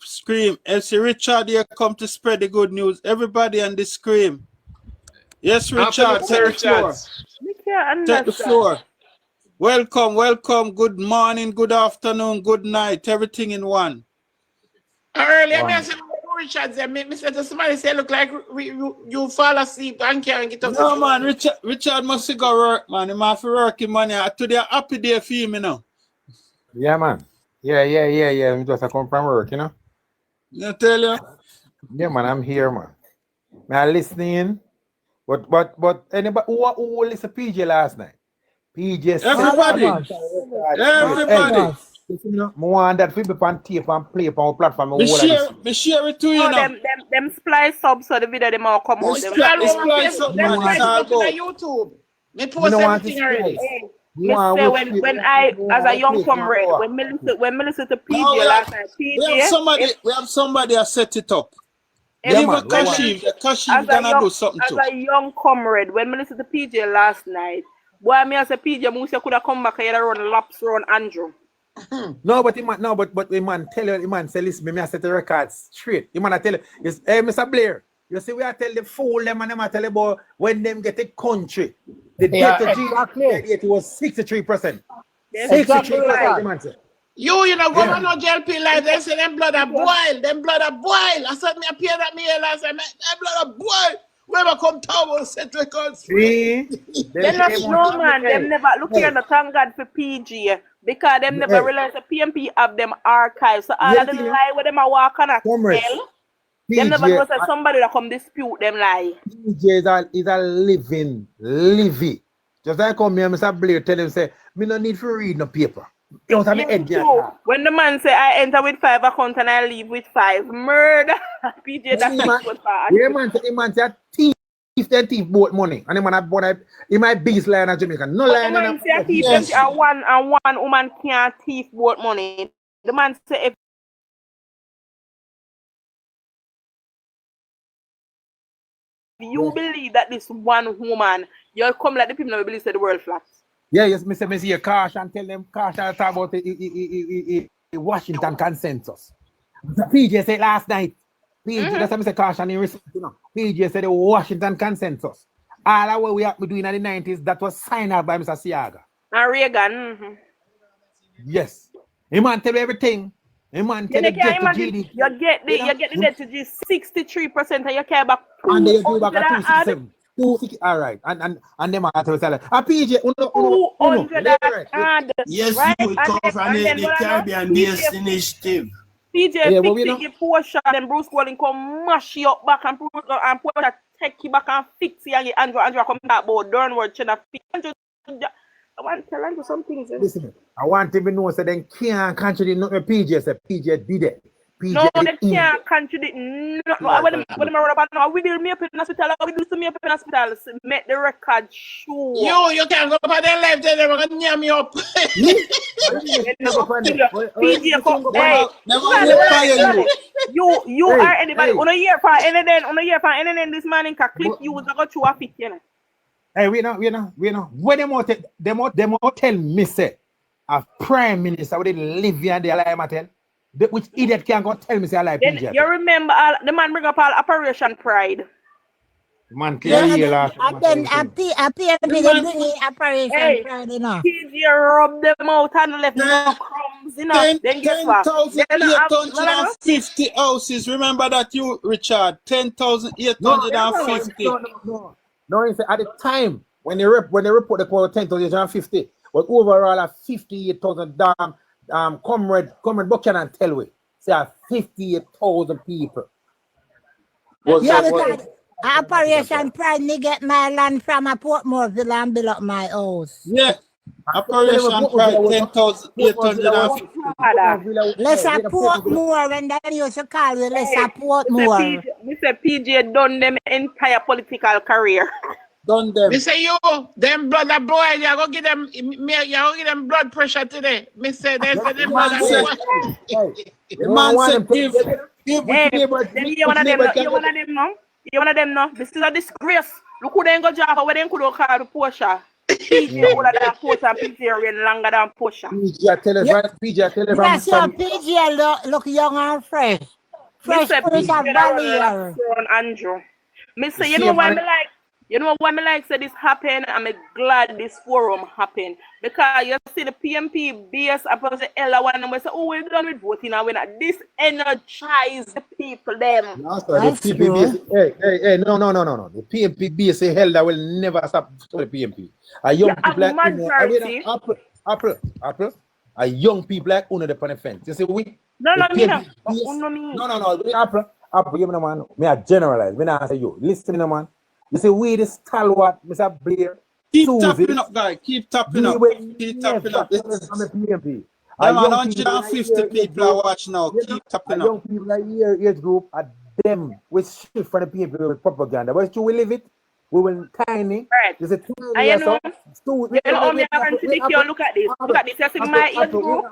screen. See Richard here come to spread the good news. Everybody on the screen. Yes, Richard, take the floor. Welcome. Good morning, good afternoon, good night. Everything in one. Earlier, I said, Richard said, Mr. Somebody say, look like you fall asleep and can't get up. No, man, Richard must go work, man. He must work him money. Today, a happy day for him, you know. Yeah, man. Yeah. We just come from work, you know. I tell you. Yeah, man, I'm here, man. I'm listening. But anybody who listen to PJ last night? PJ. Everybody. More that people on tape and play on platform. Me share it to you now. Them splice up so the video them all come out. Splice up, man. It's all go. YouTube. Me post everything already. When I, as a young comrade, when me listen to PJ last night, we have somebody that set it up. Even Kashif gonna do something too. As a young comrade, when me listen to PJ last night, boy, me as a PJ, Musa could have come back and run laps around Andrew. No, but the man tell you, the man say, listen, me I set the record straight. The man I tell you, Mr. Blair, You see, we are tell the fool them and them are tell about when them get a country. The Yeah, debt to exactly. GDP it was 63%. Exactly. 63%, the man say. You know, go Yeah. on no JLP live, they say them blood a boil, them blood a boil. I said me appear that me last time, them blood a boil. Whoever come town will set records. See? Them not no man, them never look here and thank God for PG because them never realize the PNP have them archives. So all of them lie where them a walk on a tell. Them never know say somebody that come dispute them lie. PJ is a living levy. Just like come here, Mr. Blair tell him say, me no need to read no paper. Out of my head, when the man say I enter with 5 account and I leave with 5, murder. PJ that's what yeah, man say thief both money. And the man he my biggest line in Jamaica. No line man say a thief and one woman can't thief both money. The man say if you believe that this one woman, you'll come like the people that believe that the world flat. Yeah, yes, me see a caution, tell them caution talk about the Washington consensus. PJ said last night. PJ, that's what I say caution in respect, you know. PJ said the Washington consensus. All of what we have been doing in the 90s, that was signed out by Mr. Siaga. And Reagan. Yes. He man tell everything. He man tell the debt to GDP. You get the debt to G 63% and you care back. And then you go back at 267. All right, and them are to sell it. A PJ, uno. Yes, you come from the Caribbean based initiative. PJ fix it Porsche, then Bruce Walling come mash you up back and Porsche take you back and fix you and Andrew come back about downward channel fix. I want to tell you some things. Listen, I want to know so then can't contradict nothing PJ said. PJ did it. PJ no, they can't contradict. No, when I'm about now, we do me up in hospital. We do me up in hospital. Make the record show. You can't go by their life. They're gonna near me up. PJ, you are anybody. On a year for anything, this man in clip you was go through a fit, you know. Hey, we know. When them all tell me say a prime minister would live here and they lie tell. Which idiot can't go tell me say I like PJ? You remember the man bring up all Operation Pride. Man, clearly last. And then appear to be the Operation Pride, you know. PJ rub them out and left no crumbs, you know. Then guess what? 10,850 houses. Remember that you, Richard? 10,850. No, at the time when they report the call 10,850, but overall at 58,000 comrade Buchanan tell we say 58,000 people. Because Operation Pride me get my land from a Portmore and build up my house. Yeah. Operation Pride 10,850. Let's support more when they used to call it. Let's support more. Mr. PJ done them entire political career. Done them. Me say you, them brother boy, you go give them blood pressure today. Me say they say them brother boy. The man said give you one of them no. This is a disgrace. Look who they go job where they could call the Porsche. PJ older than Porsche and PJ rain longer than Porsche. PJ tell us right. PJ tell us yes, your PJ look young and fresh. Fresh with a barrier. Andrew. Me say you know why me like. You know why me like say this happen? I'm glad this forum happened because you see the PNP base upon the elder one and we say, oh, we're done with voting and we're not. This energize the people them. No, the PNP hey, no. The PNP base say hell that will never stop for the PNP. A young people like Apple. A young people like under the pan fence. You see we No, Apple, give me no man. Me a generalize. Me not say you. Listen no man. You see, we the stalwart, Mr. Blair. Keep tapping up, guy. Keep tapping up. Keep tapping up. I'm 150 people are watching now. Keep tapping up. Young people like age group are them with shift from the people with propaganda. But we live it. We will tiny. Right. There's a you know, look at this. Look at this. You see my age group.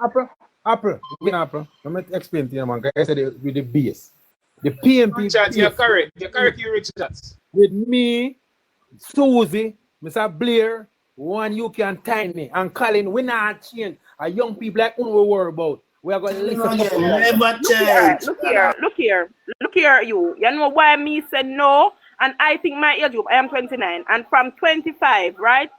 Apple. Let me explain to you, man. I said with the base. The PNP. Richard, you're correct. You're correct, you Richard. With me, Susie, Mr. Blair, one UK and Tiny, and Colin, we not change. A young people like we worry about. We are going to listen. Never change. Look here, you. You know why me said no? And I think my age group, I am 29. And from 25, right?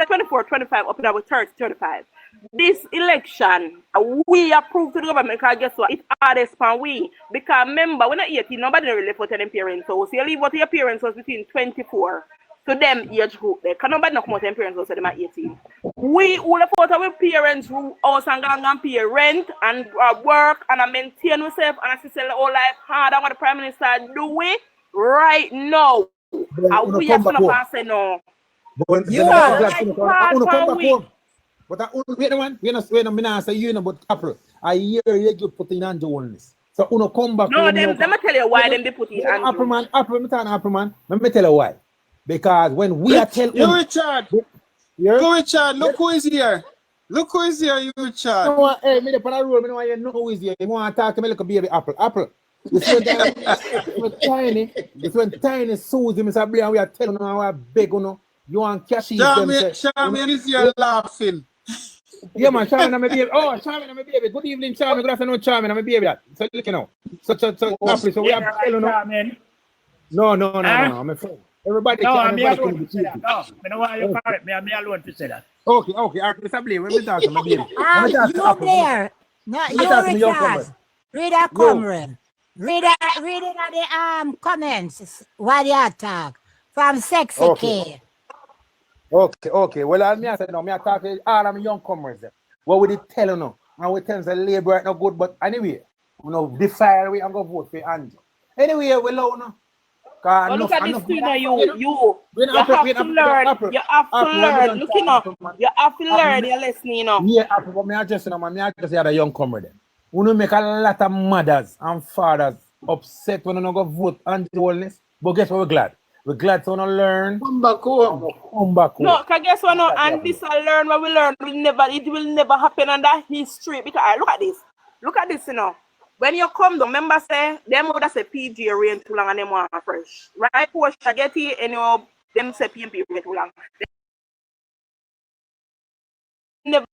24, 25, up to our 30, 35. This election, we approved to the government because guess what? It's hardest for we. Because remember, when you're 18, nobody really voted in parents. So you leave what your parents was between 24 to them age group there. Because nobody knows what parents was them at 18. We all vote our parents who house and gang pay rent and work and maintain ourselves and assist our whole life hard. And what the Prime Minister do it right now. And we have to say no. But you are but I wait a man, we're not say you know, but April, I hear you put in Andrew wellness. So uno come back. No, let me tell you why them they put in Andrew. April man, let me tell you why. Because when we are telling you Richard, go Richard, look who is here. Look who is here, you Richard. No, hey, me the panel me know you know who is here. You want to talk to me like a baby Apple. This one tiny Susie, Mr. Blair, we are telling you how big you want cash in them. Charmaine is here laughing. Yeah, man, Charmaine, I'm a baby. Oh, Charmaine, I'm a baby. Good evening, Charmaine. Good afternoon, Charmaine. I'm a baby. So, look, you know. So we have telling No, I'm a friend. Everybody can be alone to say that. No, I know why you call it. Me alone to say that. Okay. Mr. Blair, when we talk to my baby. You there. No, you Richard. Read a comment. Read it at the comments while you talk. From Sexy K. Okay. Well, I said no. I talk to all of my young comrades. What would it tell you now? And we tell them the labor is not good, but anyway, defile we and go vote for Andrew. Anyway, we love now. But look at this thing now, you have to learn. You have to learn. Look, you have to learn your lesson, you know. Yeah, but me just had a young comrade. We make a lot of mothers and fathers upset when we don't go vote anti-wellness. But guess what? We're glad. We're glad to learn. Come back home. No, because guess what? No, and this I learn what we learn. It will never happen under history. Because look at this. Look at this, you know. When you come, the members say, them would say PG rain too long and them want fresh. Right? Push get it, and them say PNP rain too long. Never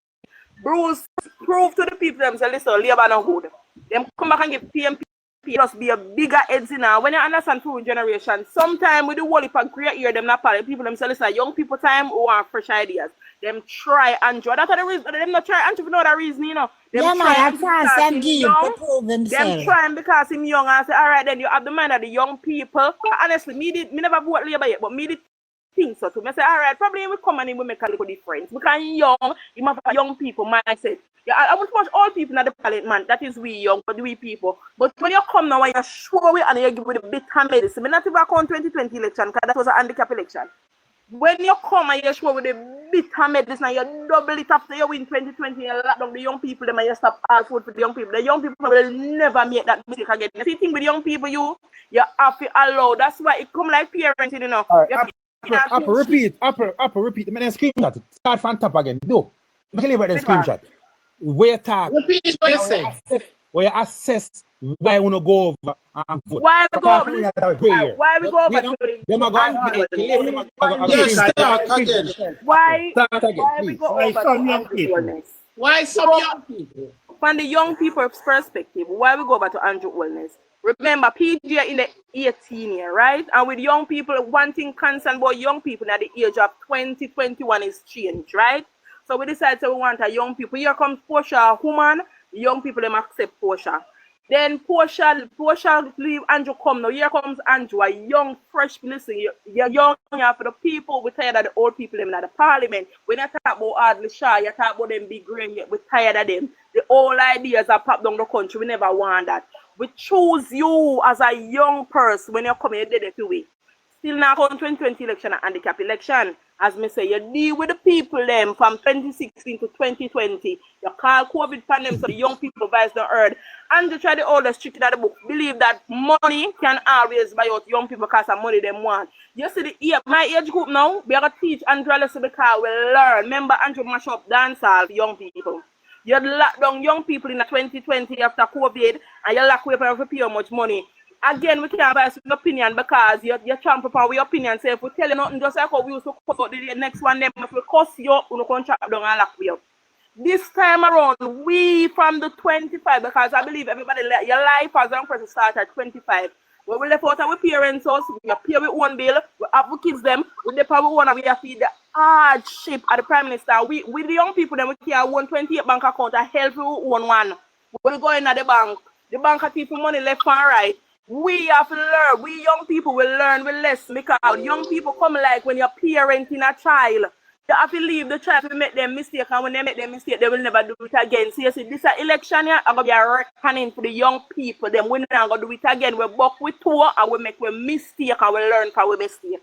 prove to the people themselves, listen, labor no good. Them come back and give PNP just be a bigger heads in now. When you understand through generation, sometimes with the whole heap of great year, them not party people themselves listen, young people time who want fresh ideas. Them try and draw. That's the reason. Them not try and for no other reason, you know. Them trying because him young and say, all right, then you have the mind of the young people. Honestly, me never vote Labour yet, but me did think so too. I say, all right, probably we come and we make a little difference. Because young, you have a young people mindset. Yeah, I would watch all people in the parliament, man. That is we young, but we people. But when you come now and you show it and you give it a bit of medicine, I not even on 2020 election because that was a handicap election. When you come and you show with a bit of medicine and you double it after you win 2020 and lock down the young people, them and you stop all food for the young people. The young people will never make that mistake again. You see, thing with young people, you have to allow. That's why it come like parenting, you know. Upper repeat. The man screenshot. Start from top again. Do. Make a little screenshot. Where you talk. Repeat what you say. Where you assess why we no go over and vote. Why we go over? Why we go over? Why we go over? Why some young people? From the young people's perspective, why we go over to Andrew Wellness? Remember, PG in the 18 year, right? And with young people, one thing concerned about young people at the age of 20, 21 is change, right? So we decided we want a young people. Here comes Portia, woman. Young people them accept Portia. Then Portia leave Andrew come now. Here comes Andrew, a young, fresh. Listen, you're young for the people. We're tired of the old people them in the parliament. When you talk about Audley Shaw, you talk about them big green. We're tired of them. The old ideas that pop down the country. We never want that. We choose you as a young person when you come here. You did it away. Still now on 2020 election and handicap election. As me say, you deal with the people them from 2016 to 2020. You call COVID pandemic so the young people voice the earth. And you try the oldest trick in the book. Believe that money can always buy out young people because of money them want. You see my age group now, we are going to teach Andrew lesson because we learn. Remember Andrew mash up dancehall for young people. You lock down young people in the 2020 after COVID and you lock away for pay how much money. Again, we can't buy an opinion because you're trying to our opinion. Say if we tell you nothing, just like how we used to cut out the next one, them if we cuss you up, we can't chop down and lock you up. this time around, we from the 25, because I believe everybody, your life as a young person start at 25. When we left out our parents' house, we pay with one bill, we have the kids them, we depend with one, and we have to feed the hardship at the Prime Minister. We the young people, then we carry 128 bank account, a help with one. We go in at the bank at people money left and right. We have to learn, we young people will learn, we less, because young people come like when you're parenting a child. You have to leave the child to make them mistake, and when they make them mistake, they will never do it again. So you see, this election here, I'm going to be a reckoning for the young people. Then we're not going to do it again. We buck with two, and we make a mistake, and we learn from our mistake.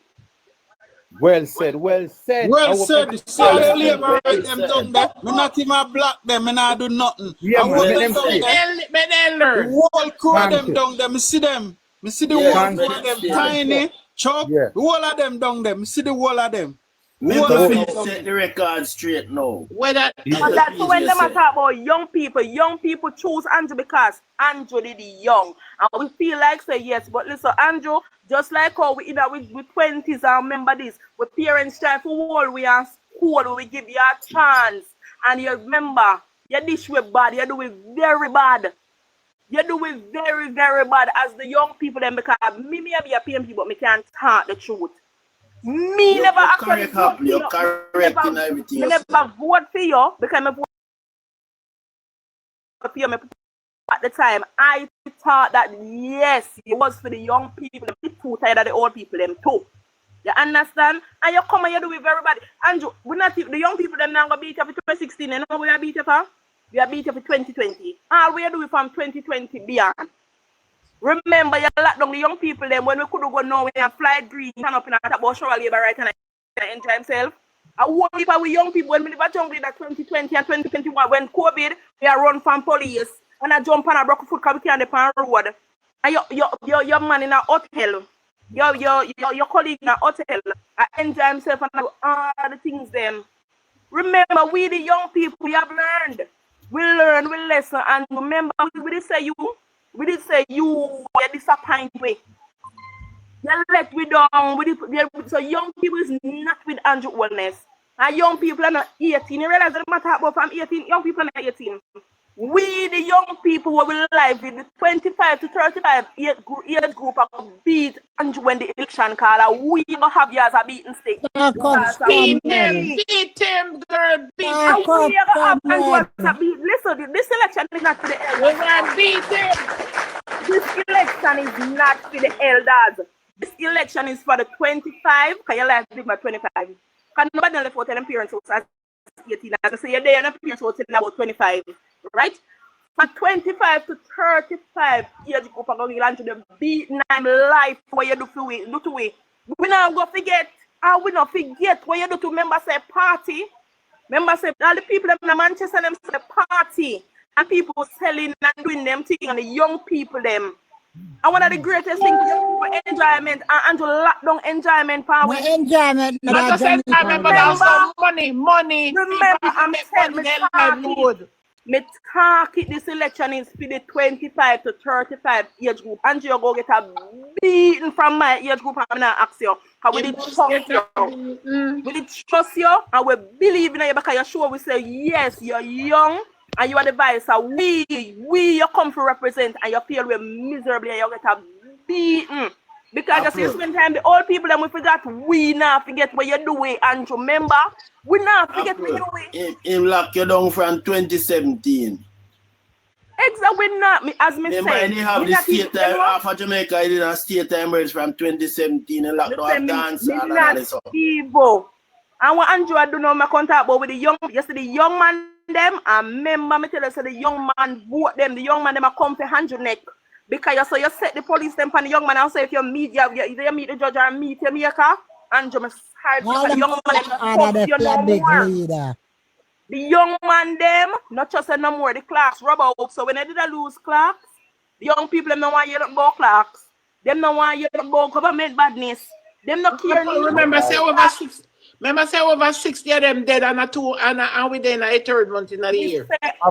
Well said, well said. Well said. See how the labor right them down there. Me not even block them, me not do nothing. Yeah, I want them down there. The whole crew of them down there, me see them. Me see the whole crew of them, tiny, chop, the whole of them down there. Me see the whole of them. Set the record straight now. That's when them talk about young people choose Andrew because Andrew is young. And we feel like say yes, but listen, Andrew, just like how we either with 20s, I remember this, with parents try for all we are school, we give you a chance. And you remember, you dish with bad, you do it very bad. You do it very, very bad as the young people then, because me may be a PNP, but me can't talk the truth. Me never actually vote for you. Me never vote for you because I vote for you at the time. I thought that yes, it was for the young people. Them too tired of the old people them too. You understand? And you come and you do it very bad. Andrew, we not the young people them now gonna beat you for 2016. You know we are beat you for? We are beat you for 2020. All we do it from 2020 beyond. Remember, you locked down the young people then when we could go now, we have fly green, turn up in a about shower labor right and enjoy himself. I want people with young people when we live at jungle that 2020 and 2021 when COVID, we are run from police and I jump on a broken foot because we can't depend on the road. And your man in a hotel, your colleague in a hotel, I enjoy himself and I do all the things them. Remember, we the young people, we have learned. We learn, we listen, and remember, we did say you were disappointed. You let we down. So young people is not with Andrew Wellness. And young people are not 18. You realize that matter about from 18, young people are not 18. We, the young people who will live with the 25 to 35 age group are beat Andrew when the election call. We gonna have you as a beaten stick. Beat him, girl, beat him. Listen, this election is not for the elders. Beat him. This election is not for the elders. This election is for the 25. Can you like big my 25? Can nobody left out tell them parents as 18? As I say, you're there and the parents out telling about 25. Right? From 25 to 35 years group are going to the beating life what you do to we. We not go forget, and we not forget what you do to members say party. Members say all the people in Manchester them say party. And people selling and doing them things and the young people them. And one of the greatest things for enjoyment and to lock down enjoyment power. Enjoyment. Remember that money. Remember, I'm saying me talk it this election is for the 25 to 35 age group. And you go get a beating from my age group. I'm not ask you. Because we did trust you. We did trust you and we believe in you because you're sure we say yes, you're young and you are the vice. So we you come to represent and you feel we're miserably and you get a beating. Because just you spend time the old people and we forgot we not forget what you do and remember we not forget what you do. Him lock you down from 2017. Exactly, we not as me say. They have the state time half of Jamaica. It didn't state time merge from 2017 and lock down dance and all that stuff. And what Andrew I do know my contact about with the young yesterday young man them and remember me tell you so the young man vote them, the young man them a come for Andrew neck. Because you set the police them and the young man and say if you meet either you meet the judge or meet your maker and you must hide the young man you no more. The young man them not just no more the clocks rub out. So when they did lose clocks, the young people them no want you about clocks. Them no want you about government badness. Them not care. Remember say over 60 of them dead and we then a third month in a year.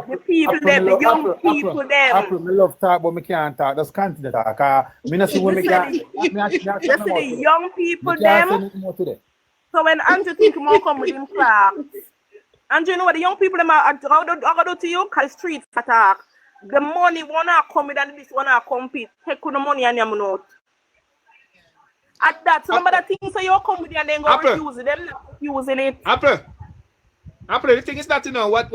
The people them, the young people them. I love talk but me can't talk. Just continue to talk. Me not see when me can. The young people them. So when Andrew think more come with him clocks, And you know what the young people them are do to you? Cause streets attack. The money wanna come with and this wanna compete. Take the money and your note. At that, so remember that thing so you come with it and then go refuse it. Them not using it. Apple, the thing is that, you know, what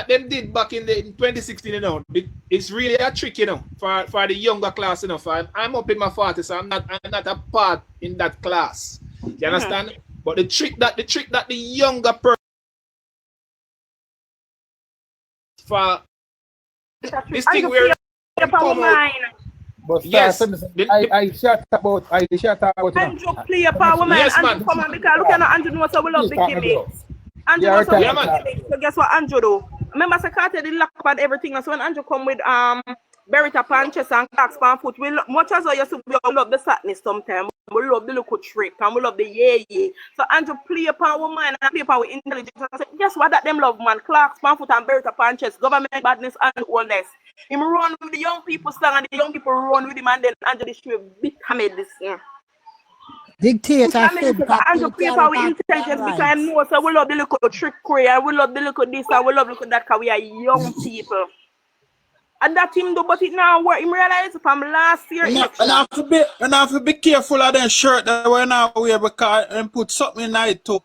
them did back in 2016, you know, it's really a trick, you know, for the younger class, you know. I'm up in my 40s, so I'm not a part in that class. You understand? But the trick that the younger person for this thing where but yes, I shut about Andrew play a power man. Yes, Andrew man. come on because look at Andrew knows how we love the gimmicks. Andrew knows how we love the gimmicks. So guess what Andrew do? Remember Sakate did lock up and everything. So when Andrew come with Berita pan chest and clocks pan foot, much as I used to love the sadness sometimes. We love the little trick and we love the yeah. So Andrew play a power man and play a power intelligence. I said, guess what that them love, man? Clocks pan foot and Berita pan chest, government badness and allness. Him run with the young people song and the young people run with him and then Andrew the street bit hammed this year. Dictator. Andrew play a power intelligence because I know so we love the little trickery and we love the little this and we love the little that because we are young people. And that him do, but it now work. Him realize from last year. And I have to be careful of that shirt that we now wear because and put something in it to